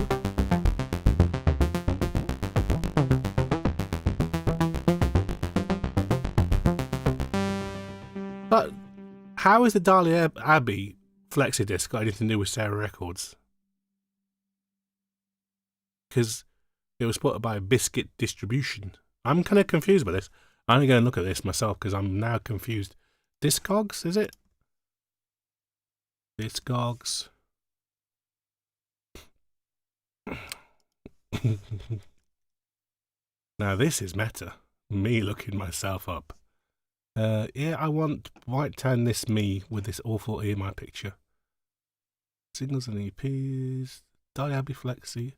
But how is the Dahlia Abbey flexi disc got anything to do with Sarah Records? Because it was put by Biscuit Distribution. I'm kind of confused by this. I'm going to go and look at this myself because I'm now confused. Discogs, is it? Discogs. Now this is meta. Me looking myself up. Yeah, I want White Tan This Me with this awful EMI picture. Singles and EPs. Dahlia Abbey Flexi.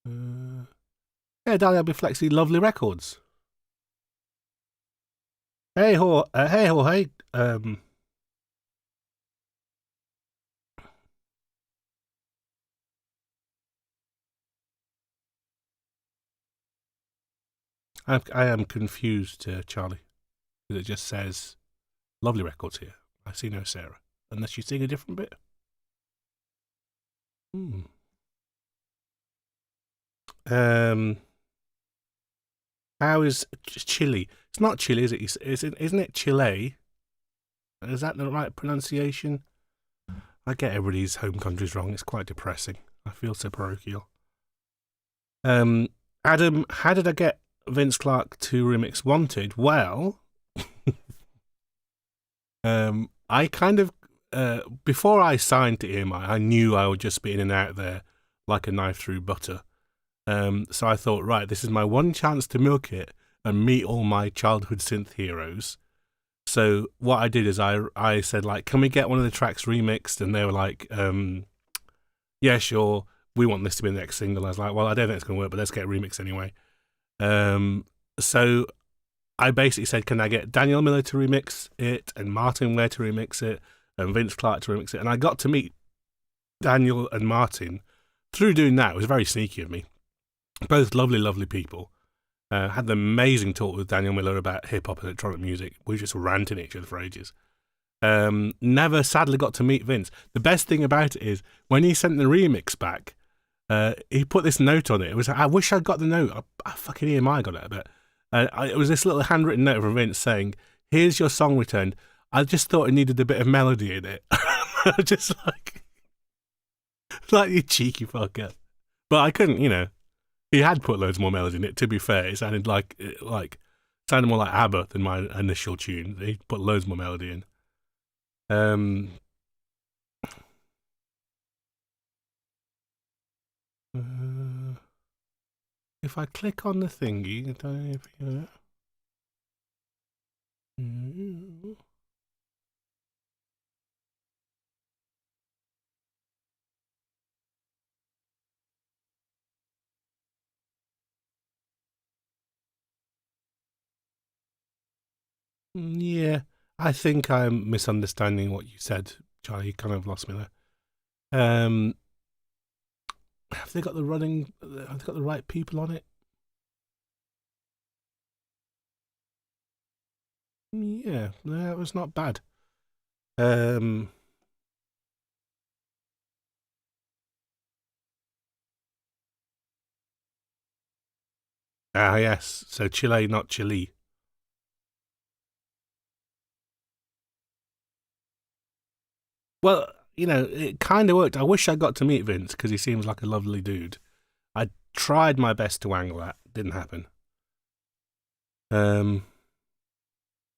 Yeah, Dahlia Abbey Flexi, Lovely Records. Hey, Jorge. I am confused, Charlie, because it just says Lovely Records here. I see no Sarah, unless you sing a different bit. How is Chile? It's not Chile, is it? Isn't it Chile? Is that the right pronunciation? I get everybody's home countries wrong. It's quite depressing. I feel so parochial. Adam, how did I get Vince Clarke to remix Wanted? Well, I kind of, before I signed to EMI, I knew I would just be in and out there like a knife through butter. So I thought, right, this is my one chance to milk it and meet all my childhood synth heroes. So what I did is I said, like, can we get one of the tracks remixed? And they were like, yeah, sure. We want this to be the next single. I was like, well, I don't think it's going to work, but let's get a remix anyway. So I basically said, can I get Daniel Miller to remix it and Martin Ware to remix it and Vince Clarke to remix it? And I got to meet Daniel and Martin through doing that. It was very sneaky of me. Both lovely, lovely people. Had an amazing talk with Daniel Miller about hip-hop and electronic music. We were just ranting at each other for ages. Never, sadly, got to meet Vince. The best thing about it is, when he sent the remix back, he put this note on it. It was, I wish I'd got the note. I fucking EMI got it, but it was this little handwritten note from Vince saying, here's your song returned. I just thought it needed a bit of melody in it. Just like you cheeky fucker. But I couldn't, you know. He had put loads more melody in it. To be fair, it sounded sounded more like ABBA than my initial tune. He put loads more melody in. If I click on the thingy, I don't know if you know. Yeah, I think I'm misunderstanding what you said, Charlie. You kind of lost me there. Have they got the right people on it? Yeah, that was not bad. Yes. So Chile, not Chile. Well, you know, it kind of worked. I wish I got to meet Vince because he seems like a lovely dude. I tried my best to wangle that. Didn't happen.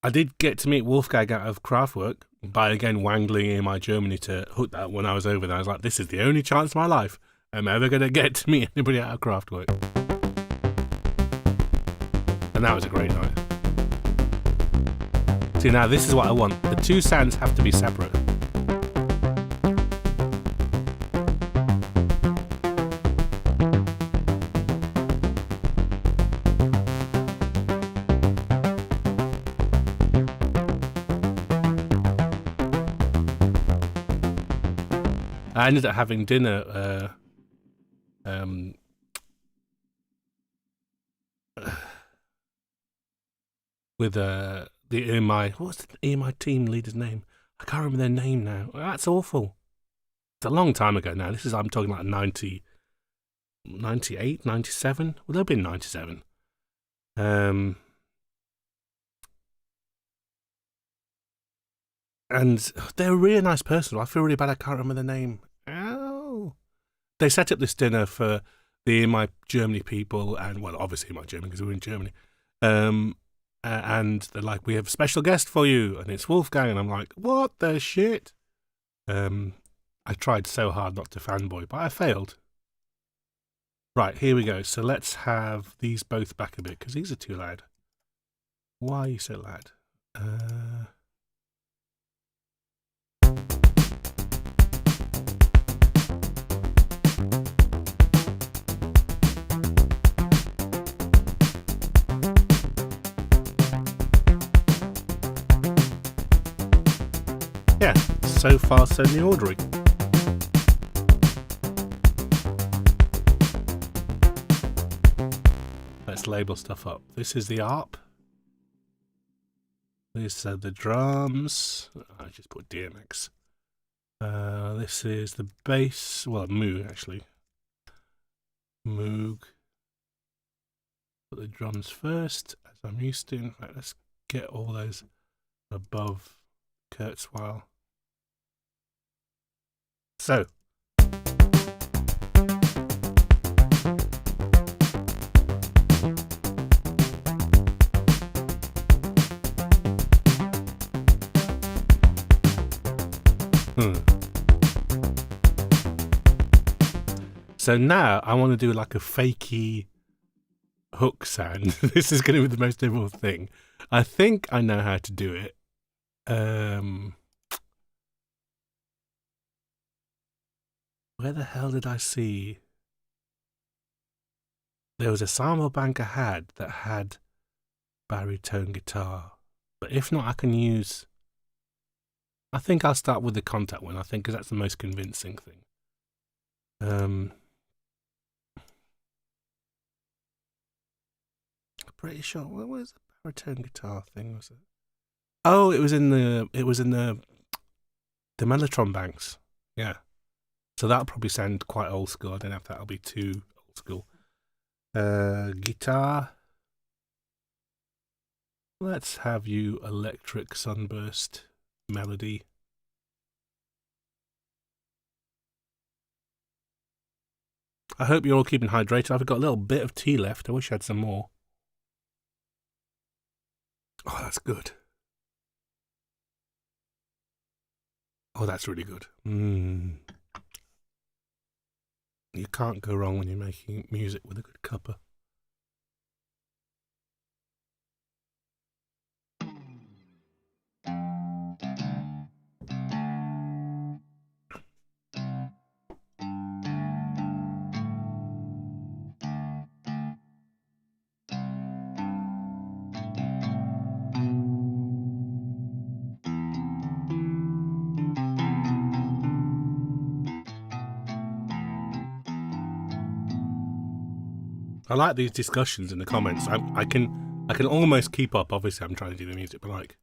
I did get to meet Wolfgang out of Kraftwerk by again wangling in my Germany to hook that when I was over there. I was like, this is the only chance of my life I'm ever going to get to meet anybody out of Kraftwerk. And that was a great night. See, now this is what I want. The two sounds have to be separate. I ended up having dinner with the EMI. What's the EMI team leader's name? I can't remember their name now. That's awful. It's a long time ago now. I'm talking like 90, 98, 97. Well, they'll be 97. And they're a really nice person. I feel really bad I can't remember their name. Oh. They set up this dinner for the EMI Germany people, and, well, obviously EMI Germany because we were in Germany. And they're like, we have a special guest for you, and it's Wolfgang. And I'm like, what the shit? I tried so hard not to fanboy, but I failed. Right, here we go. So let's have these both back a bit, because these are too loud. Why are you so loud? Yeah, so far so in the ordering. Let's label stuff up. This is the ARP. These are the drums. I just put DMX. This is the bass. Well, Moog actually. Moog. Put the drums first, as I'm used to. Right, let's get all those above Kurzweil. So. So now I want to do like a fakey hook sound. This is going to be the most difficult thing. I think I know how to do it. Where the hell did I see? There was a sample bank I had that had baritone guitar. But if not, I can use... I think I'll start with the contact one, I think, because that's the most convincing thing. Pretty sure. What was the baritone guitar thing? Was it? Oh, it was in the mellotron banks. Yeah. So that'll probably sound quite old school. I don't know if that'll be too old school. Guitar. Let's have you electric sunburst melody. I hope you're all keeping hydrated. I've got a little bit of tea left. I wish I had some more. Oh, that's good. Oh, that's really good. You can't go wrong when you're making music with a good cuppa. I like these discussions in the comments. I can almost keep up. Obviously, I'm trying to do the music, but like.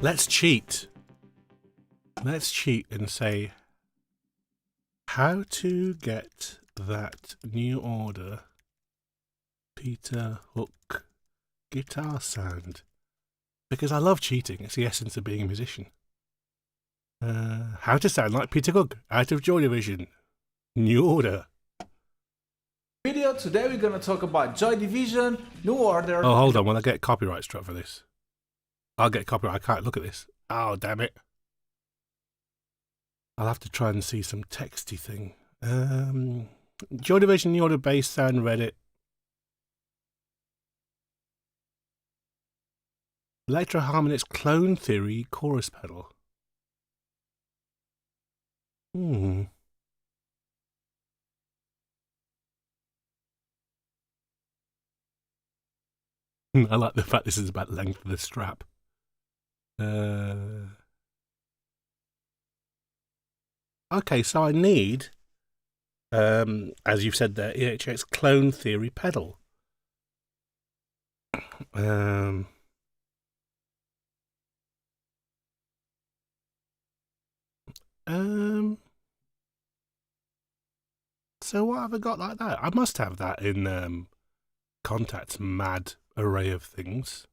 Let's cheat. Let's cheat and say how to get that new order Peter Hook guitar sound. Because I love cheating. It's the essence of being a musician. How to sound like Peter Hook out of Joy Division. New order. Video today we're gonna talk about Joy Division, New Order. Oh, hold on. Will I get copyright struck for this? I'll get copyright. I can't look at this. Oh, damn it. I'll have to try and see some texty thing. Joy Division, New Order, bass sound, Reddit. Electro Harmonix Clone Theory chorus pedal. I like the fact this is about the length of the strap. Okay, so I need, as you've said there, EHX Clone Theory pedal. So what have I got like that? I must have that in Contact's mad array of things.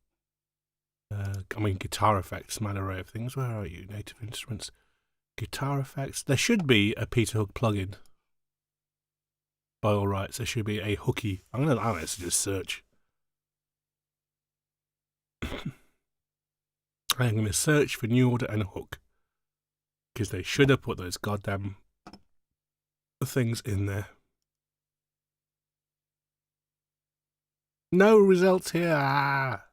I mean, guitar effects, mad array of things. Where are you? Native Instruments. Guitar effects. There should be a Peter Hook plugin. By all rights, there should be a hooky. I'm gonna just search. I'm gonna search for New Order and Hook. Because they should have put those goddamn things in there. No results here. Ah.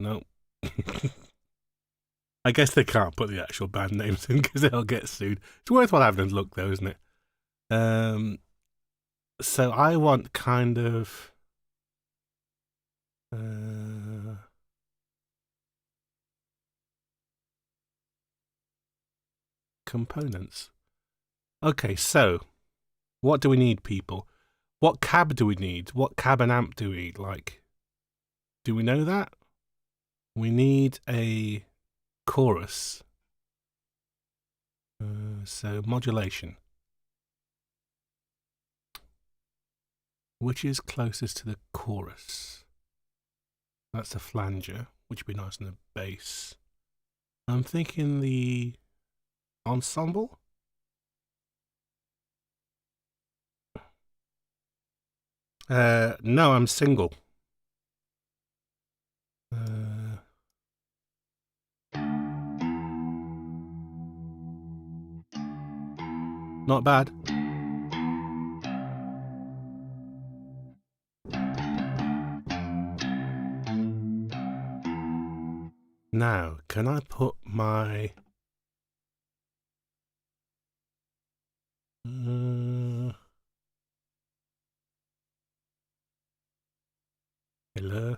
No. I guess they can't put the actual band names in because they'll get sued. It's worthwhile having a look though, isn't it? So I want kind of components. Okay, so what do we need, people? What cab do we need? What cab and amp do we need? Like, do we know that? We need a chorus. So modulation. Which is closest to the chorus? That's the flanger, which would be nice on the bass. I'm thinking the ensemble. No, I'm single. Not bad. Now, can I put my hello?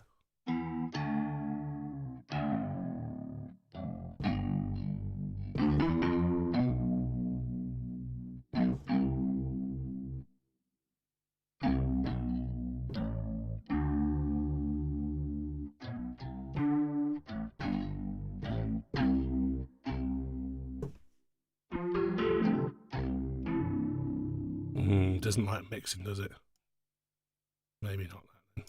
Doesn't like mixing, does it? Maybe not that then.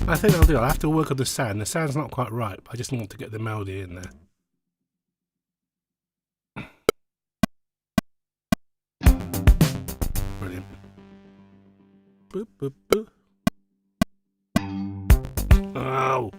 I think I'll do it. I have to work on the sound. The sound's not quite right, but I just want to get the melody in there. Brilliant. Boop, boop, boop. Oh!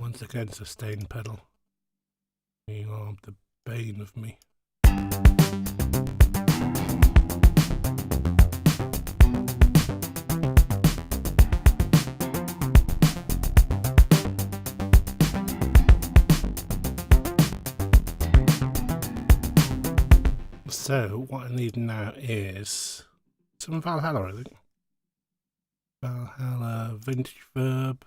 Once again, sustain pedal. You are the bane of me. So, what I need now is some Valhalla, I think. Valhalla, vintage verb.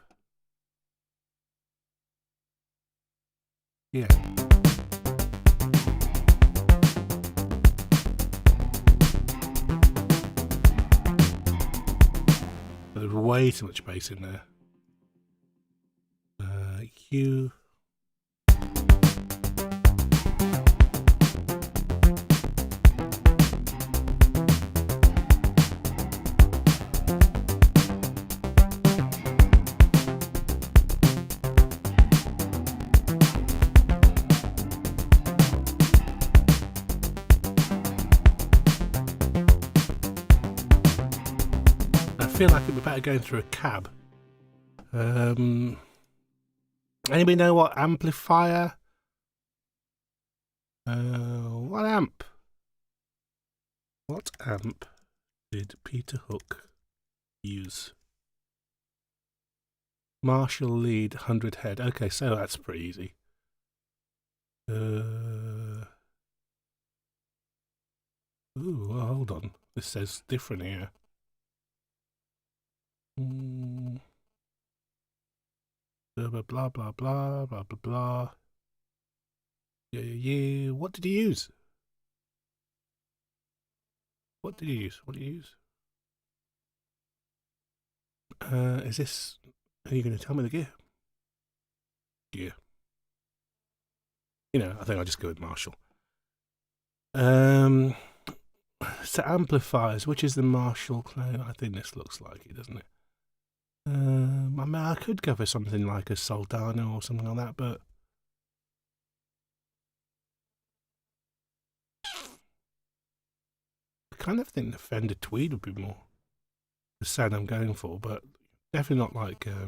Yeah. There's way too much bass in there. Q. I feel like it'd be better going through a cab. Anybody know what amplifier? What amp? What amp did Peter Hook use? Marshall lead 100 head. Okay, so that's pretty easy. Ooh, well, hold on. This says different here. Blah, blah, blah, blah, blah, blah, blah, blah. Yeah. What did you use? What did you use? Is this... Are you going to tell me the gear? Yeah. You know, I think I'll just go with Marshall. So Amplifiers, which is the Marshall clone? I think this looks like it, doesn't it? I mean, I could go for something like a Soldano or something like that, but I kind of think the Fender Tweed would be more the sound I'm going for, but definitely not like yeah,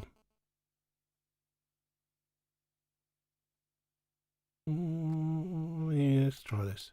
let's try this.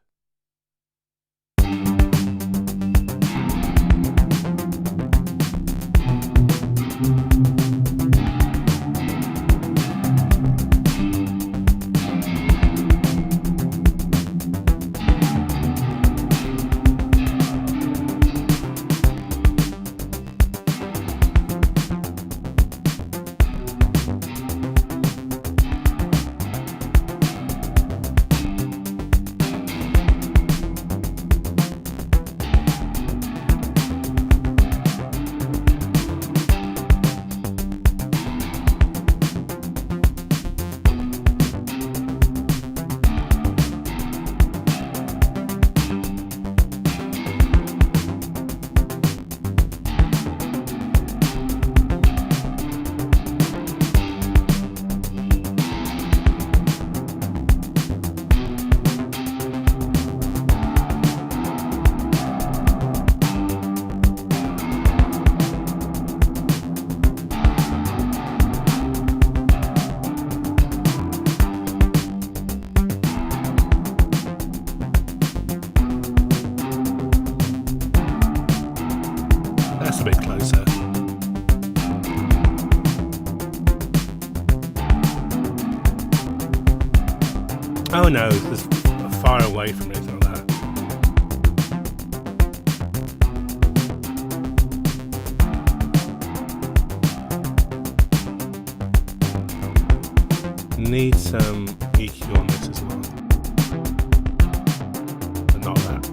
That's a bit closer. Oh no, it's far away from anything like that. Need some EQ on this as well. But not that.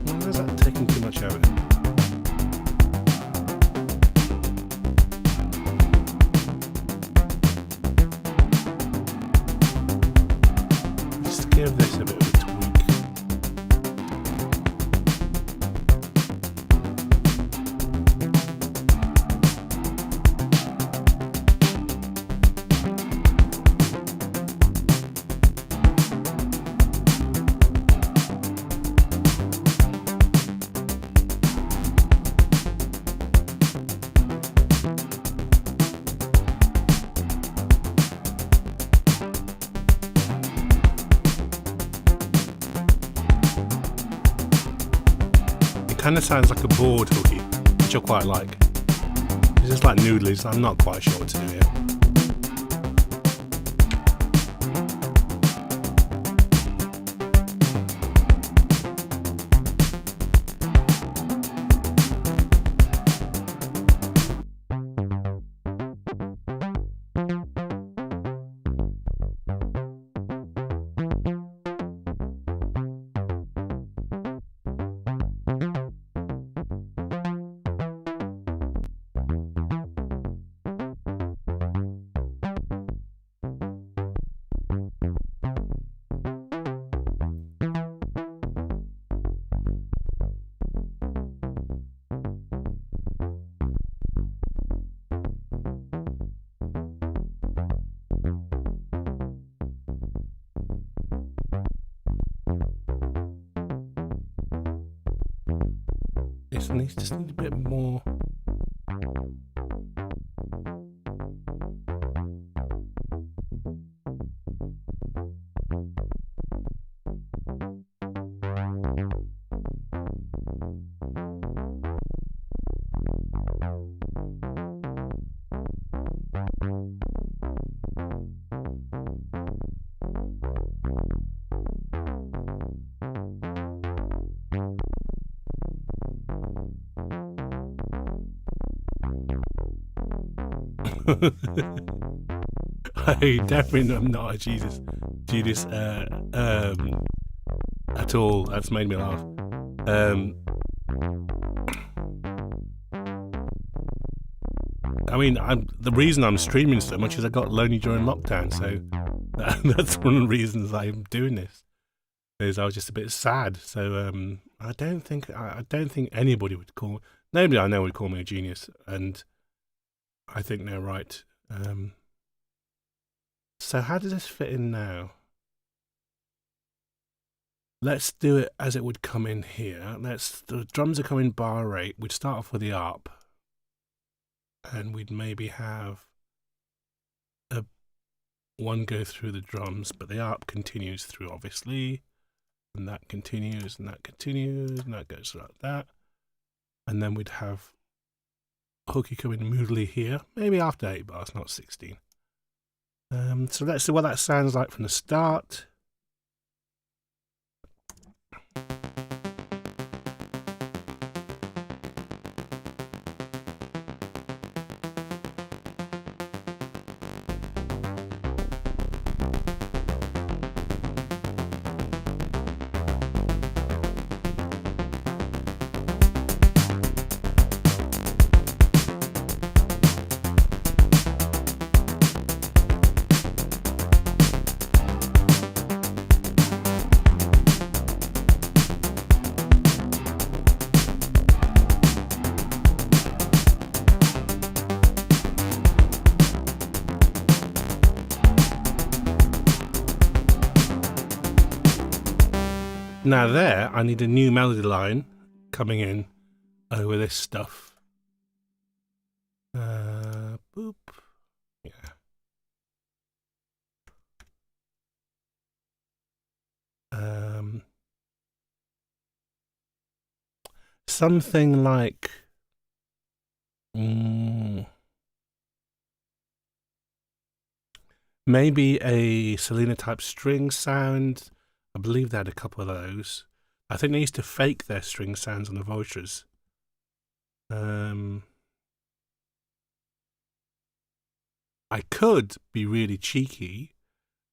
Why is that taking too much out of it? Just give this a bit of a tweak. Kind of sounds like a board hooky, which I quite like. It's just like noodlies. I'm not quite sure what to do here. It needs just need a bit more. I definitely am not a genius at all. That's made me laugh. I mean, the reason I'm streaming so much is I got lonely during lockdown, so that's one of the reasons I'm doing this. Is I was just a bit sad. So I don't think anybody would call, nobody I know would call me a genius, and I think they're right. So how does this fit in now? Let's do it as it would come in here. The drums are coming bar rate. We'd start off with the ARP, and we'd maybe have one go through the drums, but the ARP continues through, obviously, and that continues, and that continues, and that goes like that. And then we'd have hooky coming moodily here, maybe after 8 bars, not 16. So let's see what that sounds like from the start. Now there, I need a new melody line coming in over this stuff. Boop. Yeah. Something like maybe a Selena type string sound. I believe they had a couple of those. I think they used to fake their string sounds on the Vultures. I could be really cheeky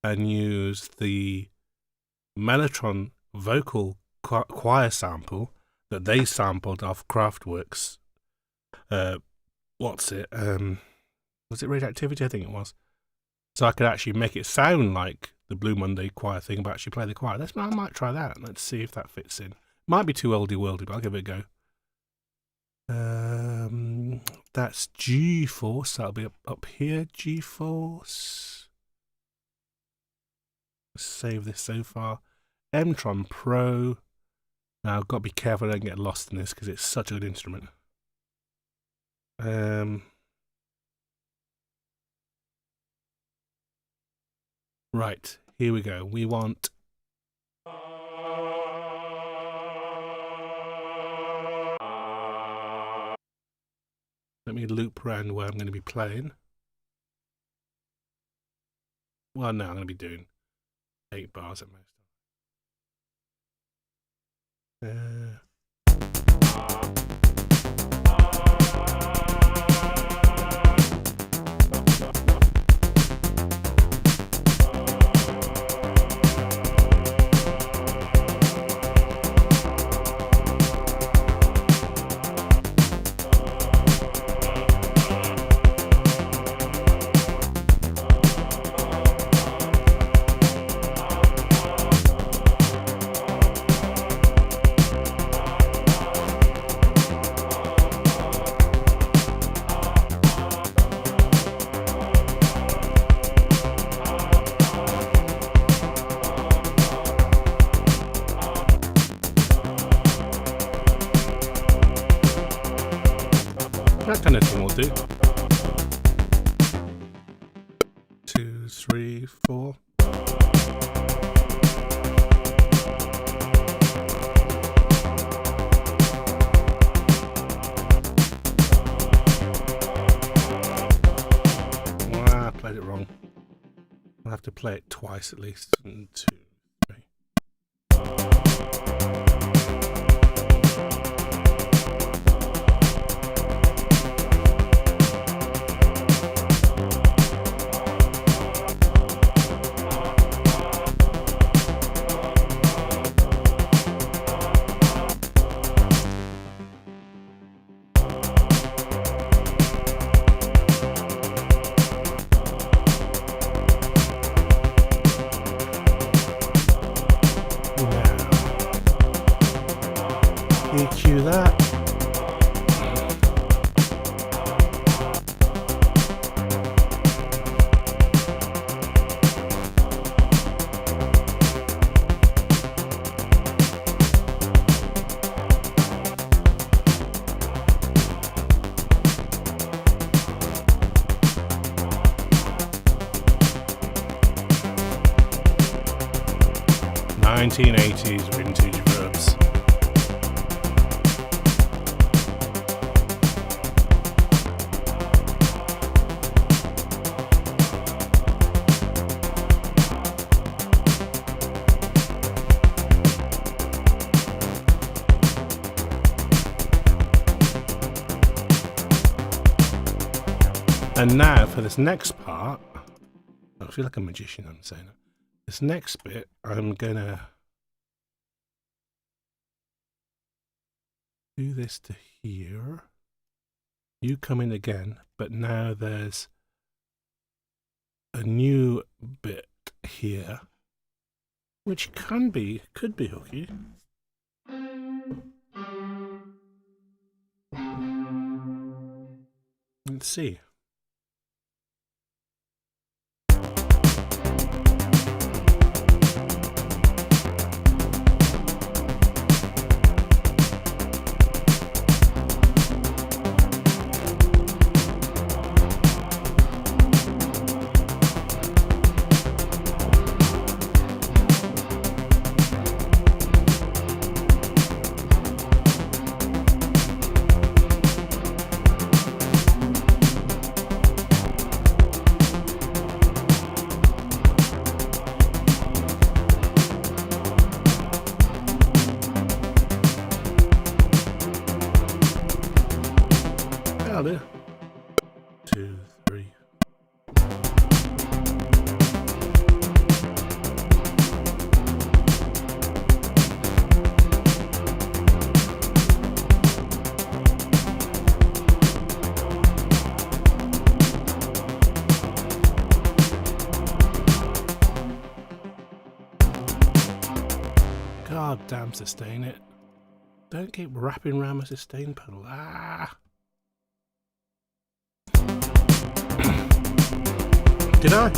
and use the Mellotron vocal choir sample that they sampled off Kraftwerk's. What's it? Was it Radioactivity? I think it was. So I could actually make it sound like the Blue Monday choir thing, but actually play the choir. I might try that. Let's see if that fits in. Might be too oldie worldy, but I'll give it a go. That's G-Force. That'll be up here. G-Force. Save this so far. Mtron Pro. Now I've got to be careful I don't get lost in this because it's such a good instrument. Right, here we go. We want let me loop around where I'm going to be playing. Well, no, I'm going to be doing 8 bars at most. That kind of thing will do. 2, 3, 4. I played it wrong. I'll have to play it twice at least. 1, 2, 3. EQ that. '80s vintage verbs. And now for this next part, I feel like a magician I'm saying it. This next bit, I'm gonna do this to here. You come in again, but now there's a new bit here, which could be hooky. Let's see. That'll do. 2, 3. God damn, sustain it. Don't keep wrapping around my sustain pedal. Ah! Did I?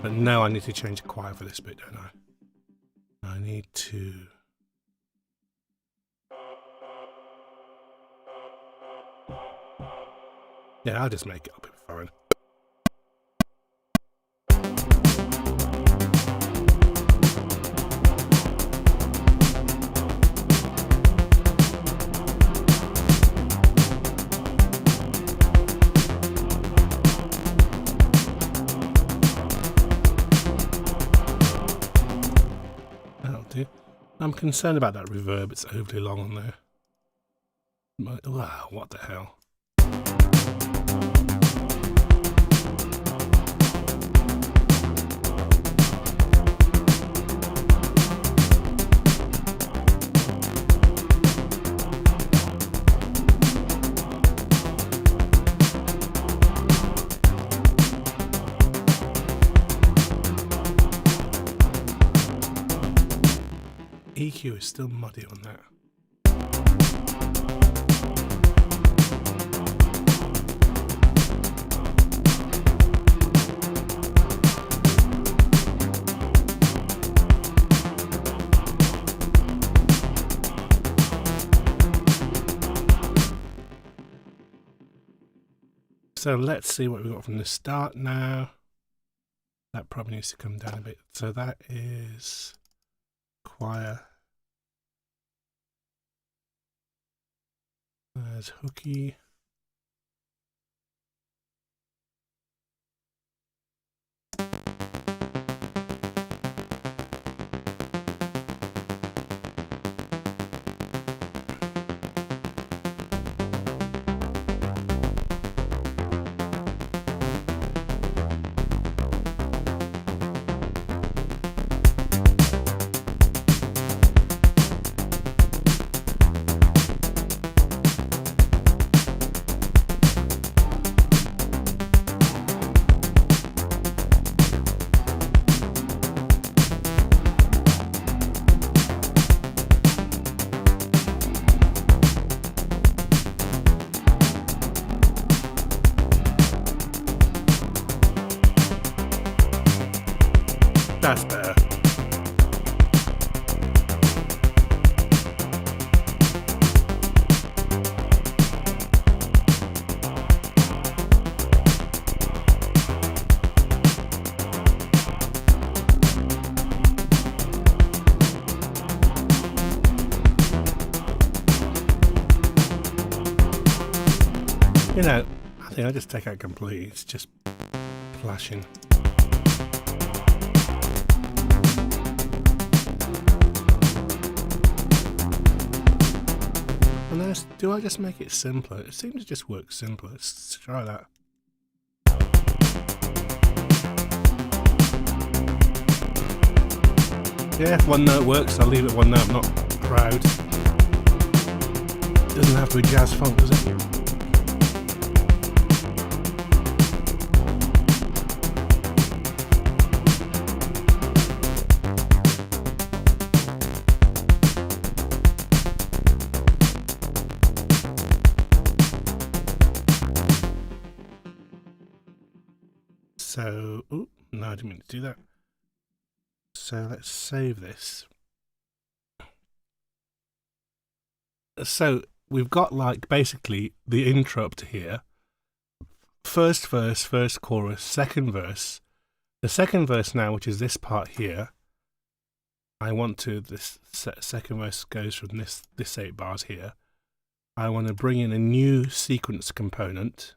But now I need to change the choir for this bit, don't I? I need to... Yeah, I'll just make it up, it'll be fine. That'll do. I'm concerned about that reverb, it's overly long on there. Wow, what the hell? EQ is still muddy on that. So let's see what we've got from the start now. That probably needs to come down a bit. So that is choir. There's hooky. That's better. You know, I think I'll just take out completely. It's just flashing. And do I just make it simpler? It seems to just work simpler. Let's try that. Yeah, if one note works, I'll leave it one note. I'm not proud. Doesn't have to be jazz funk, does it? So, oh, no, I didn't mean to do that. So let's save this. So we've got like basically the intro up to here. First verse, first chorus, second verse. The second verse now, which is this part here, I want to, this second verse goes from this 8 bars here. I want to bring in a new sequence component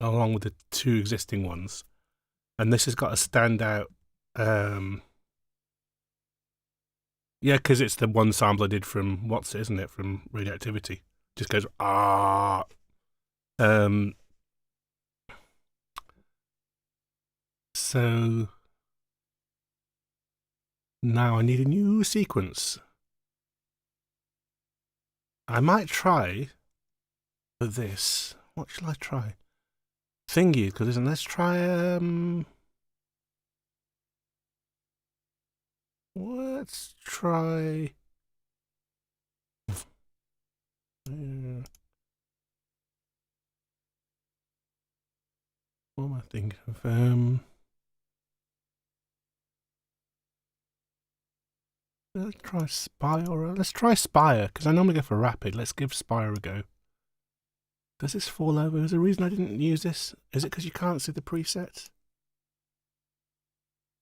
along with the 2 existing ones. And this has got to stand out. Yeah, because it's the one sample I did from What's It, isn't it? From Radioactivity. Just goes, ah. So now I need a new sequence. I might try this. What shall I try? Thingy, because let's try let's try what am I thinking of? Let's try Spire. Let's try Spire, because I normally go for Rapid. Let's give Spire a go. Does this fall over? Is there a reason I didn't use this? Is it because you can't see the presets?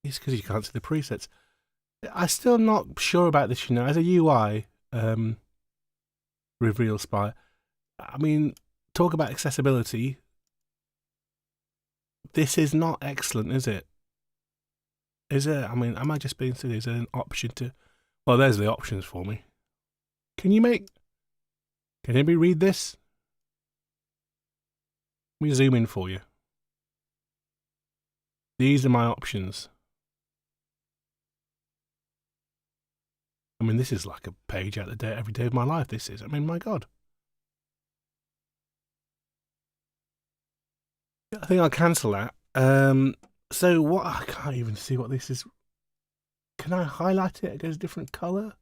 It's because you can't see the presets. I'm still not sure about this, you know. As a UI, reveal Spire. I mean, talk about accessibility. This is not excellent, is it? Is it? I mean, am I just being silly? Is there an option to... Well, there's the options for me. Can anybody read this? Let me zoom in for you. These are my options. I mean, this is like a page out of the day, every day of my life. This is. I mean, my God. I think I'll cancel that. So what? I can't even see what this is. Can I highlight it? It goes a different color.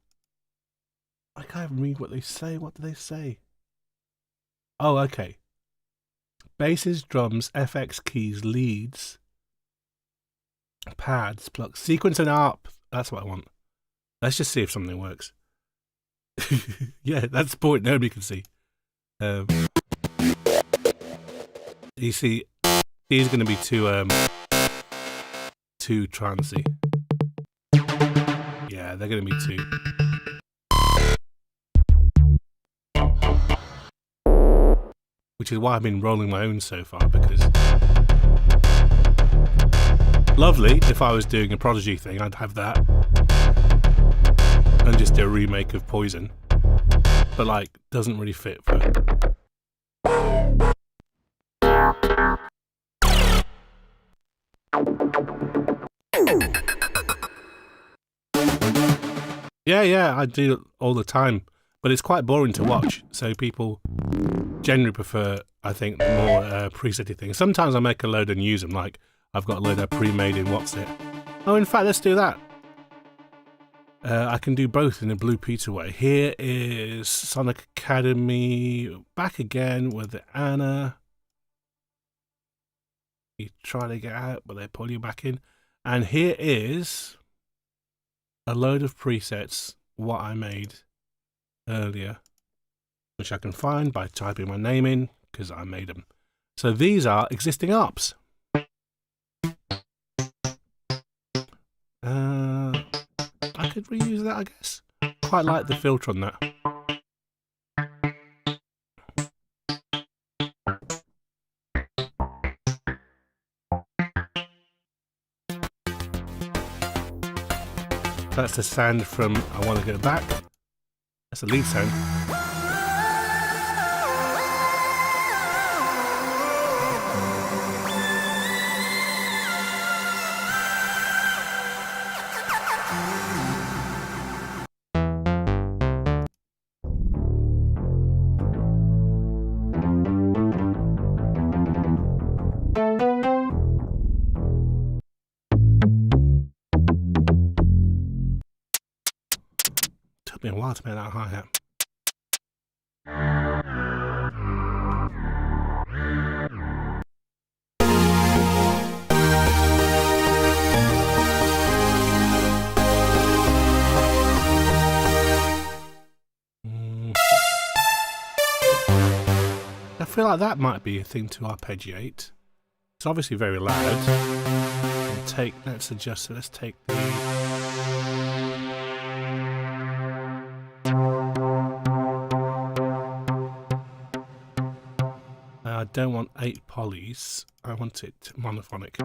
I can't even read what they say. What do they say? Oh, okay. Basses, drums, FX keys, leads, pads, plugs, sequence and ARP. That's what I want. Let's just see if something works. Yeah, that's the point. Nobody can see. You see, these are going to be too trancy. Yeah, they're going to be too. Which is why I've been rolling my own so far, because lovely, if I was doing a Prodigy thing, I'd have that and just do a remake of Poison, but like doesn't really fit for yeah, I do it all the time, but it's quite boring to watch, so people generally prefer, I think, the more presetty things. Sometimes I make a load and use them, like I've got a load I pre-made in What's It. Oh, in fact, let's do that. I can do both in a Blue Peter way. Here is Sonic Academy, back again with the Anna. You try to get out, but they pull you back in. And here is a load of presets, what I made earlier, which I can find by typing my name in, because I made them. So these are existing ARPs. I could reuse that, I guess. Quite like the filter on that. That's the sound from I Want to Go Back. That's the lead sound. Took me a while to make that hi-hat. I feel like that might be a thing to arpeggiate. It's obviously very loud. Let's adjust it. Let's take the... I don't want 8 polys. I want it monophonic.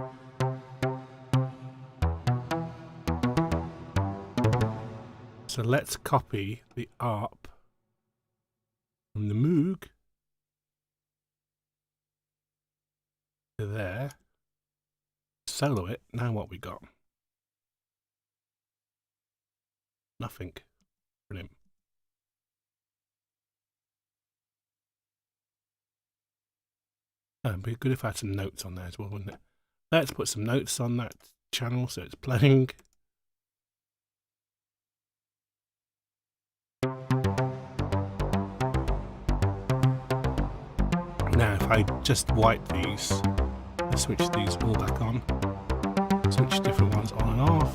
So let's copy the ARP from the Moog to there. Solo it. Now what we got? Nothing. Brilliant. It'd be good if I had some notes on there as well, wouldn't it? Let's put some notes on that channel so it's playing. Now, if I just wipe these, I switch these all back on, switch different ones on and off,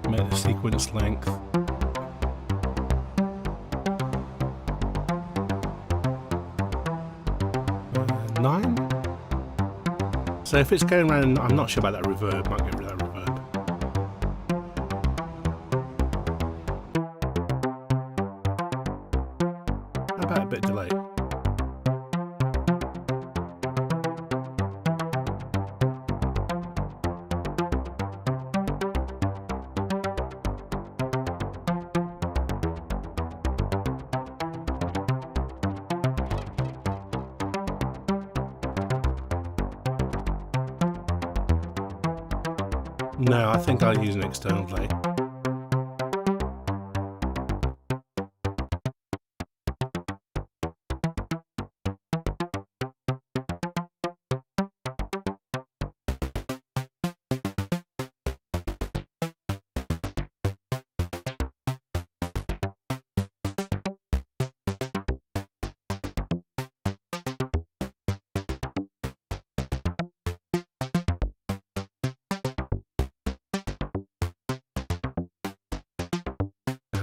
make the sequence length 9. So if it's going around, I'm not sure about that reverb, might get rid of that reverb. How about a bit of delay? No, I think I'll use an external delay.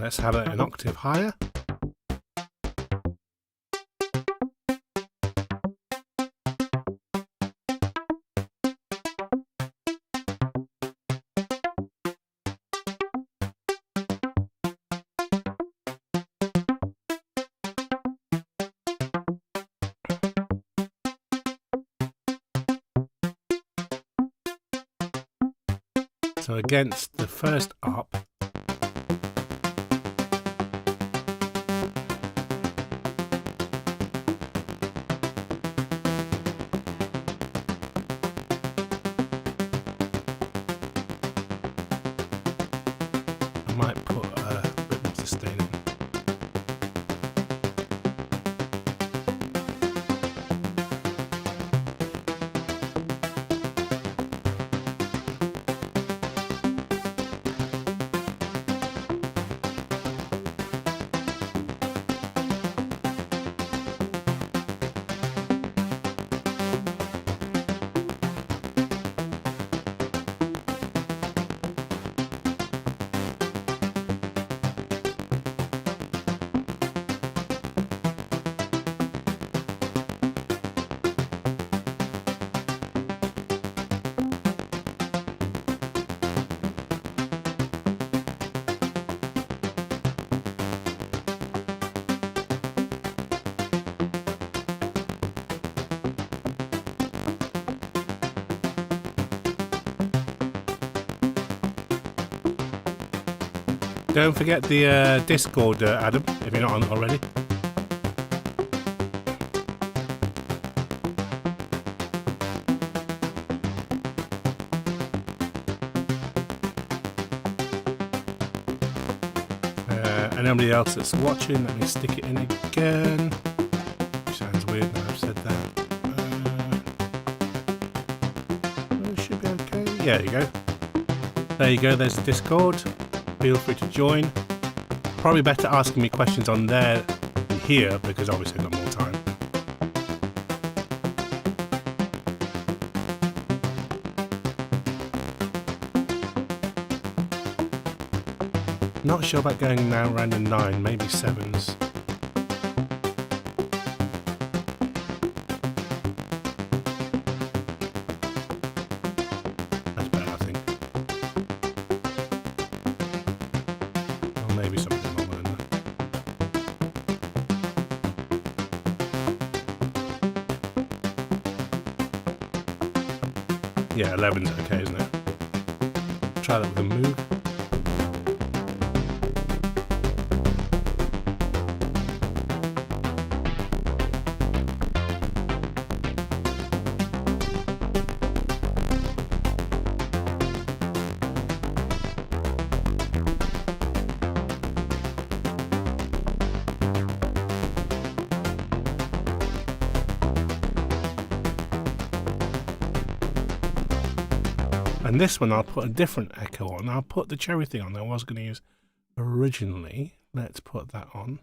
Let's have it an octave higher. So against the first up, I might put a bit more sustain in. Don't forget the Discord, Adam, if you're not on it already. Anybody else that's watching, let me stick it in again. Sounds weird now I've said that. It should be okay. Yeah, there you go. There you go, there's the Discord. Feel free to join. Probably better asking me questions on there here because obviously I've got more time. Not sure about going now around the 9, maybe 7s. That's better, I think. Or maybe something longer than that. Yeah, 11's okay, isn't it? Try that with a move. And this one I'll put a different echo on. I'll put the cherry thing on that I was going to use originally. Let's put that on.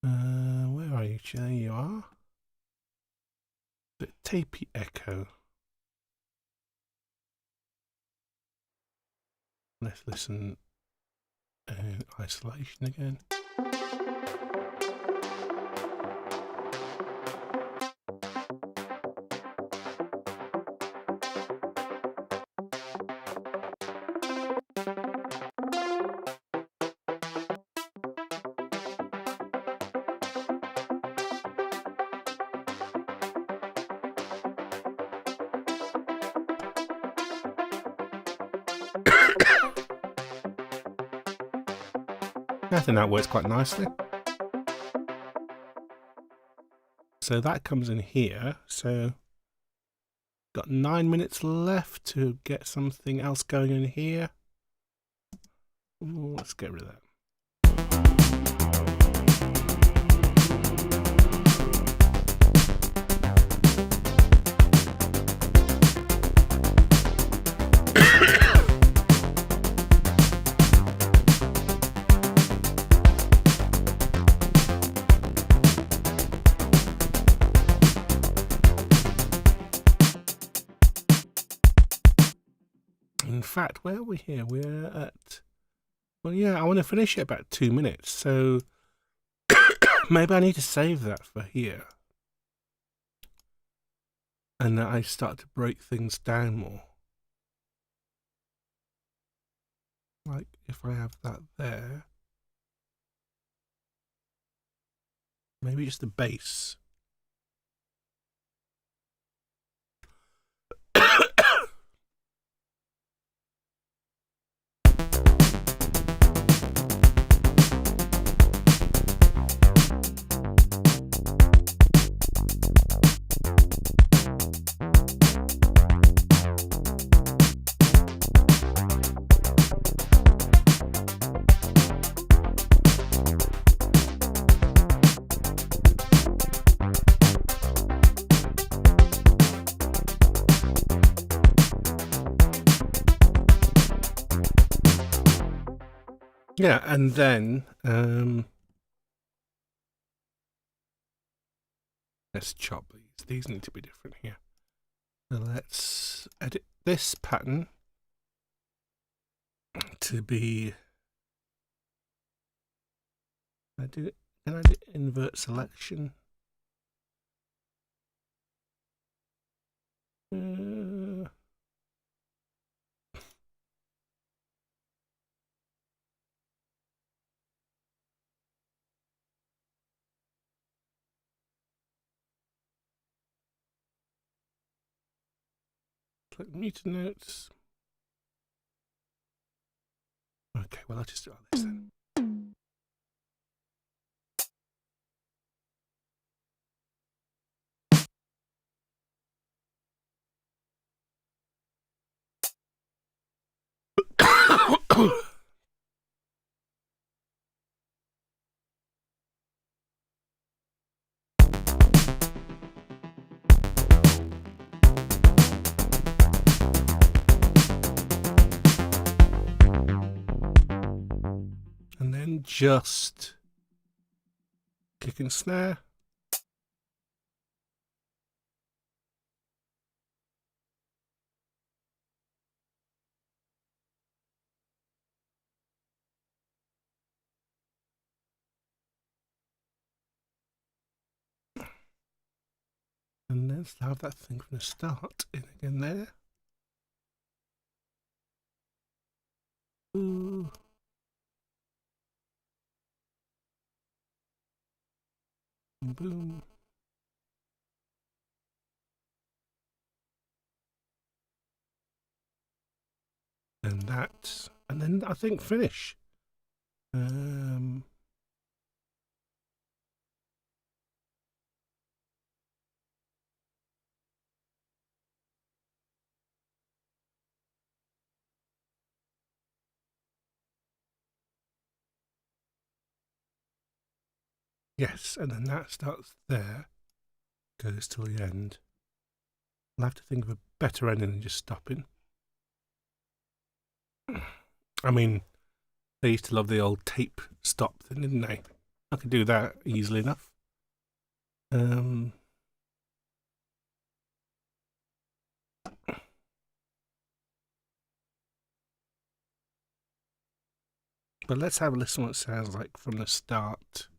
Where are you? There you are. The tapey echo. Let's listen in isolation again. I think that works quite nicely. So that comes in here. So got 9 minutes left to get something else going in here. Ooh, let's get rid of that. In fact, where are we here? We're at, well, yeah, I want to finish it about 2 minutes. So maybe I need to save that for here. And then I start to break things down more. Like if I have that there, maybe just the bass. Yeah, and then let's chop these. These need to be different here. So let's edit this pattern to be. Can I do invert selection? Click meter notes. Okay, well I'll just do this then. And then just kick and snare. And let's have that thing from the start in again there. Ooh. Boom. And that, and then I think finish. Yes, and then that starts there, goes till the end. I'll have to think of a better ending than just stopping. I mean, they used to love the old tape stop thing, didn't they? I could do that easily enough. But let's have a listen what it sounds like from the start.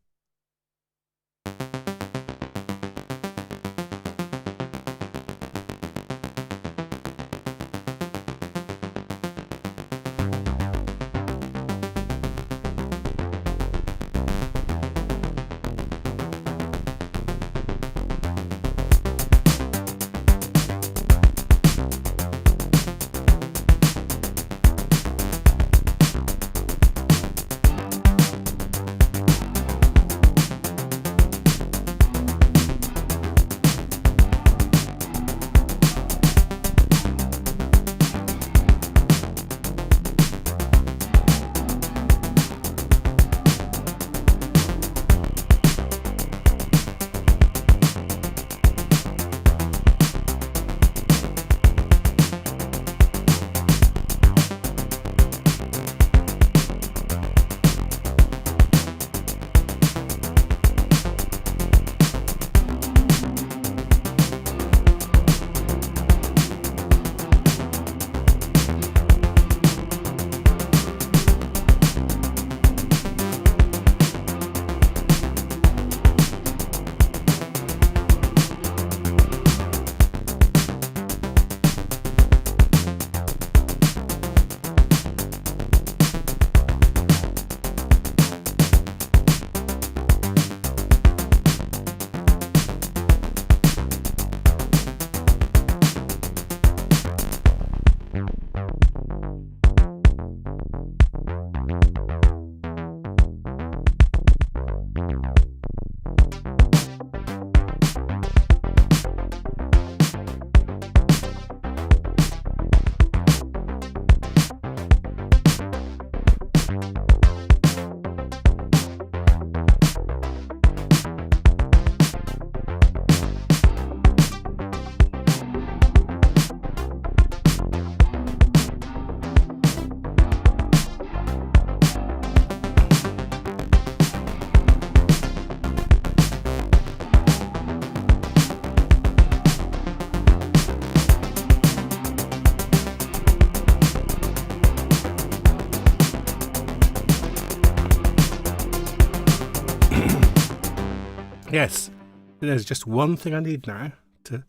Yes, there's just one thing I need now to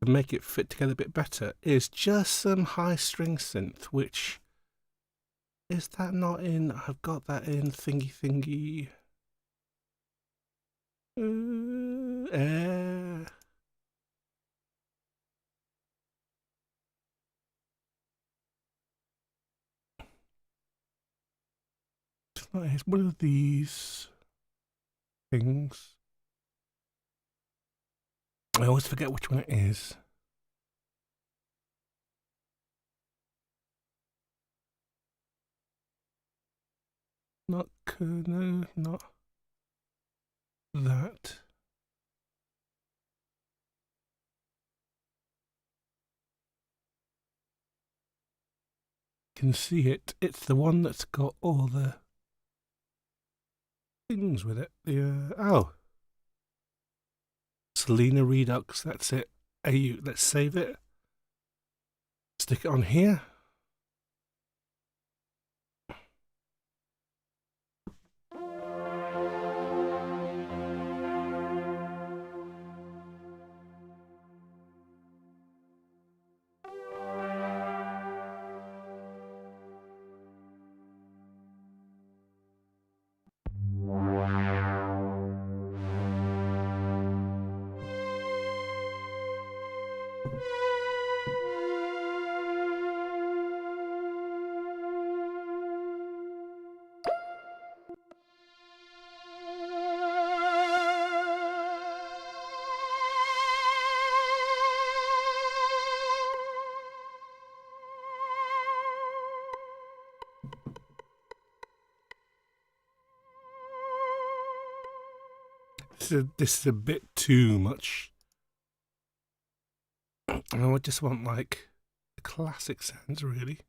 make it fit together a bit better, is just some high string synth, which is that not in? I've got that in thingy. It's one of these things. I always forget which one it is. No, not that. You can see it. It's the one that's got all the things with it. Oh, Selena Redux. That's it. Let's save it. Stick it on here. This is a bit too much. I just want like the classic sounds, really.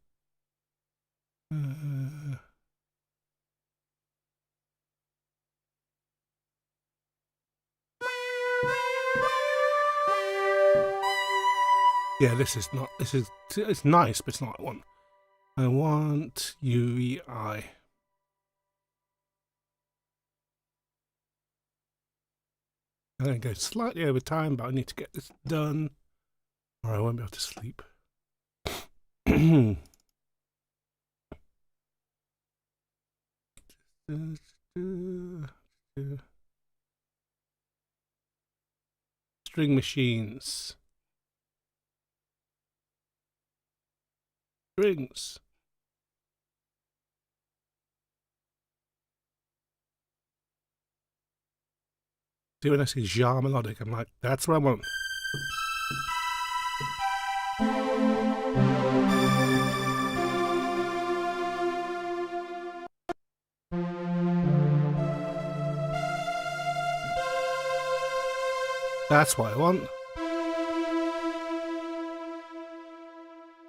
Yeah, this is not. It's nice, but it's not what I want. I want UEI. I'm going to go slightly over time, but I need to get this done, or I won't be able to sleep. String machines. Strings. See, when I see jar melodic, I'm like, that's what I want. That's what I want.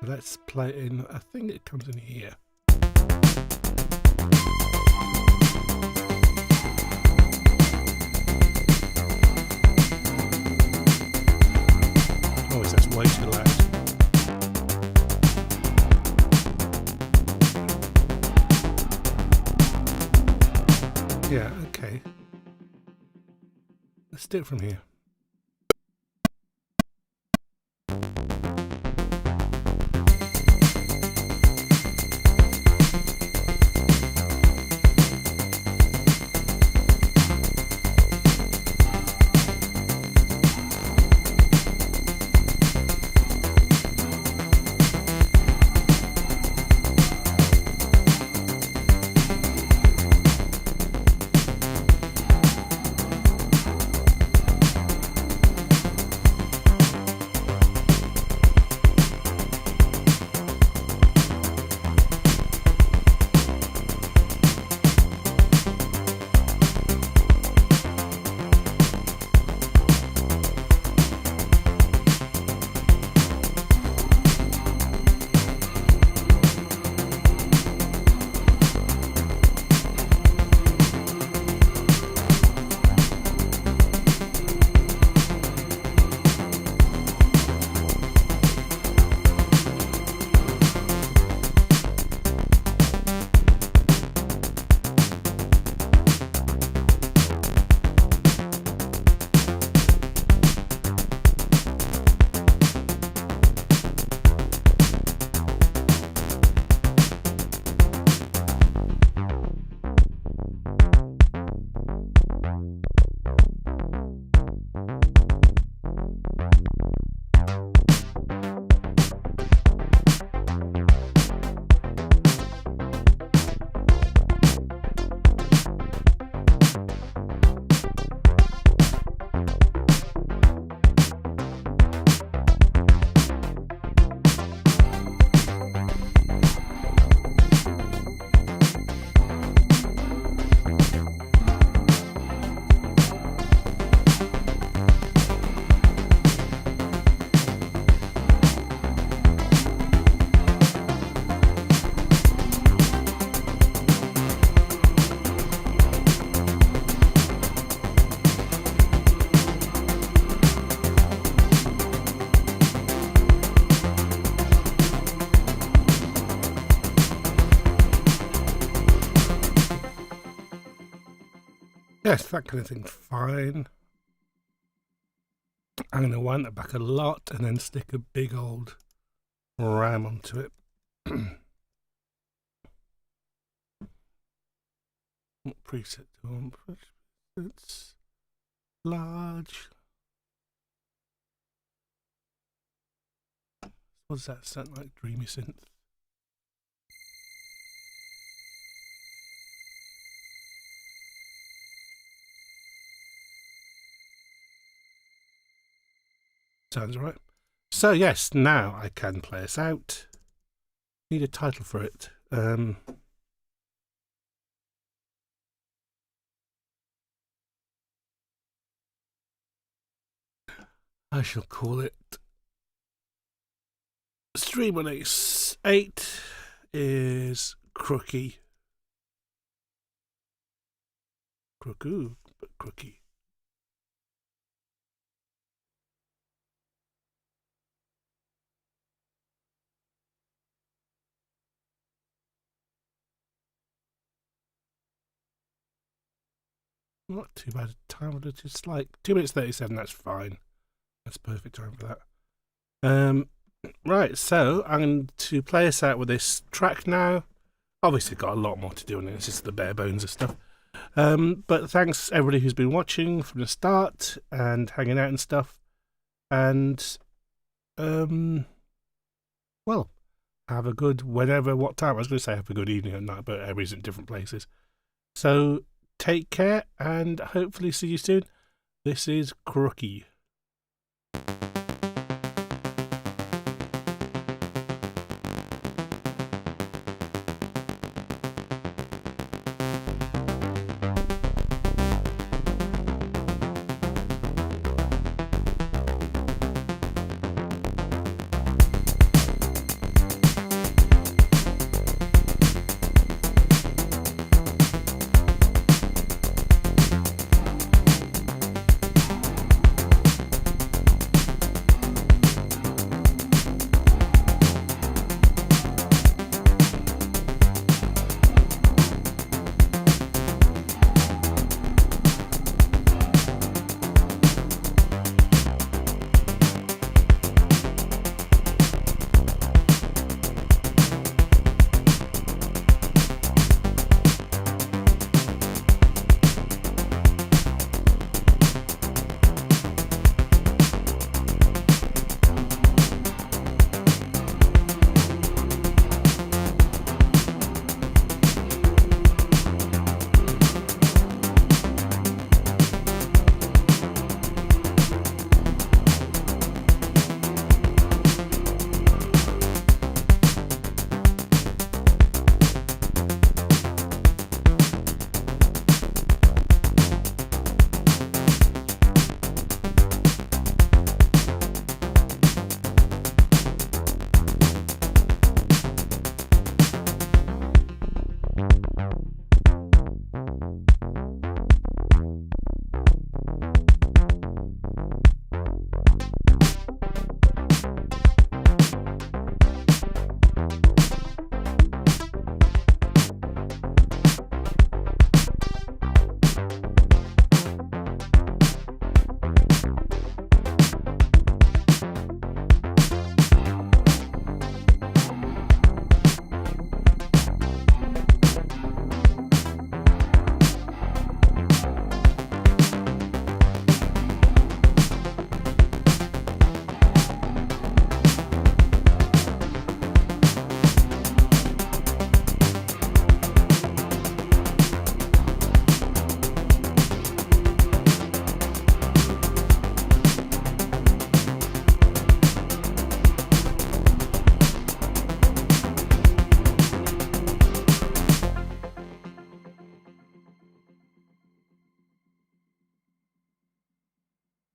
Let's play it in, I think it comes in here. Oh, that's way too loud. Yeah, okay. Let's do it from here. Yes, that kind of thing's fine. I'm going to wind that back a lot and then stick a big old ram onto it. What preset do I want? It's large. What does that sound like? Dreamy synth. Sounds right. So yes, now I can play us out. Need a title for it. I shall call it Stream 188 is Crooky. Crookoo, but Crooky. Not too bad a time, but it's like 2 minutes 37. That's fine. That's perfect time for that. Right, so I'm going to play us out with this track now. Obviously, got a lot more to do on it. It's just the bare bones of stuff. But thanks everybody who's been watching from the start and hanging out and stuff. And well, have a good what time? I was going to say have a good evening or night, but everybody's in different places. So take care and hopefully see you soon. This is Crooky.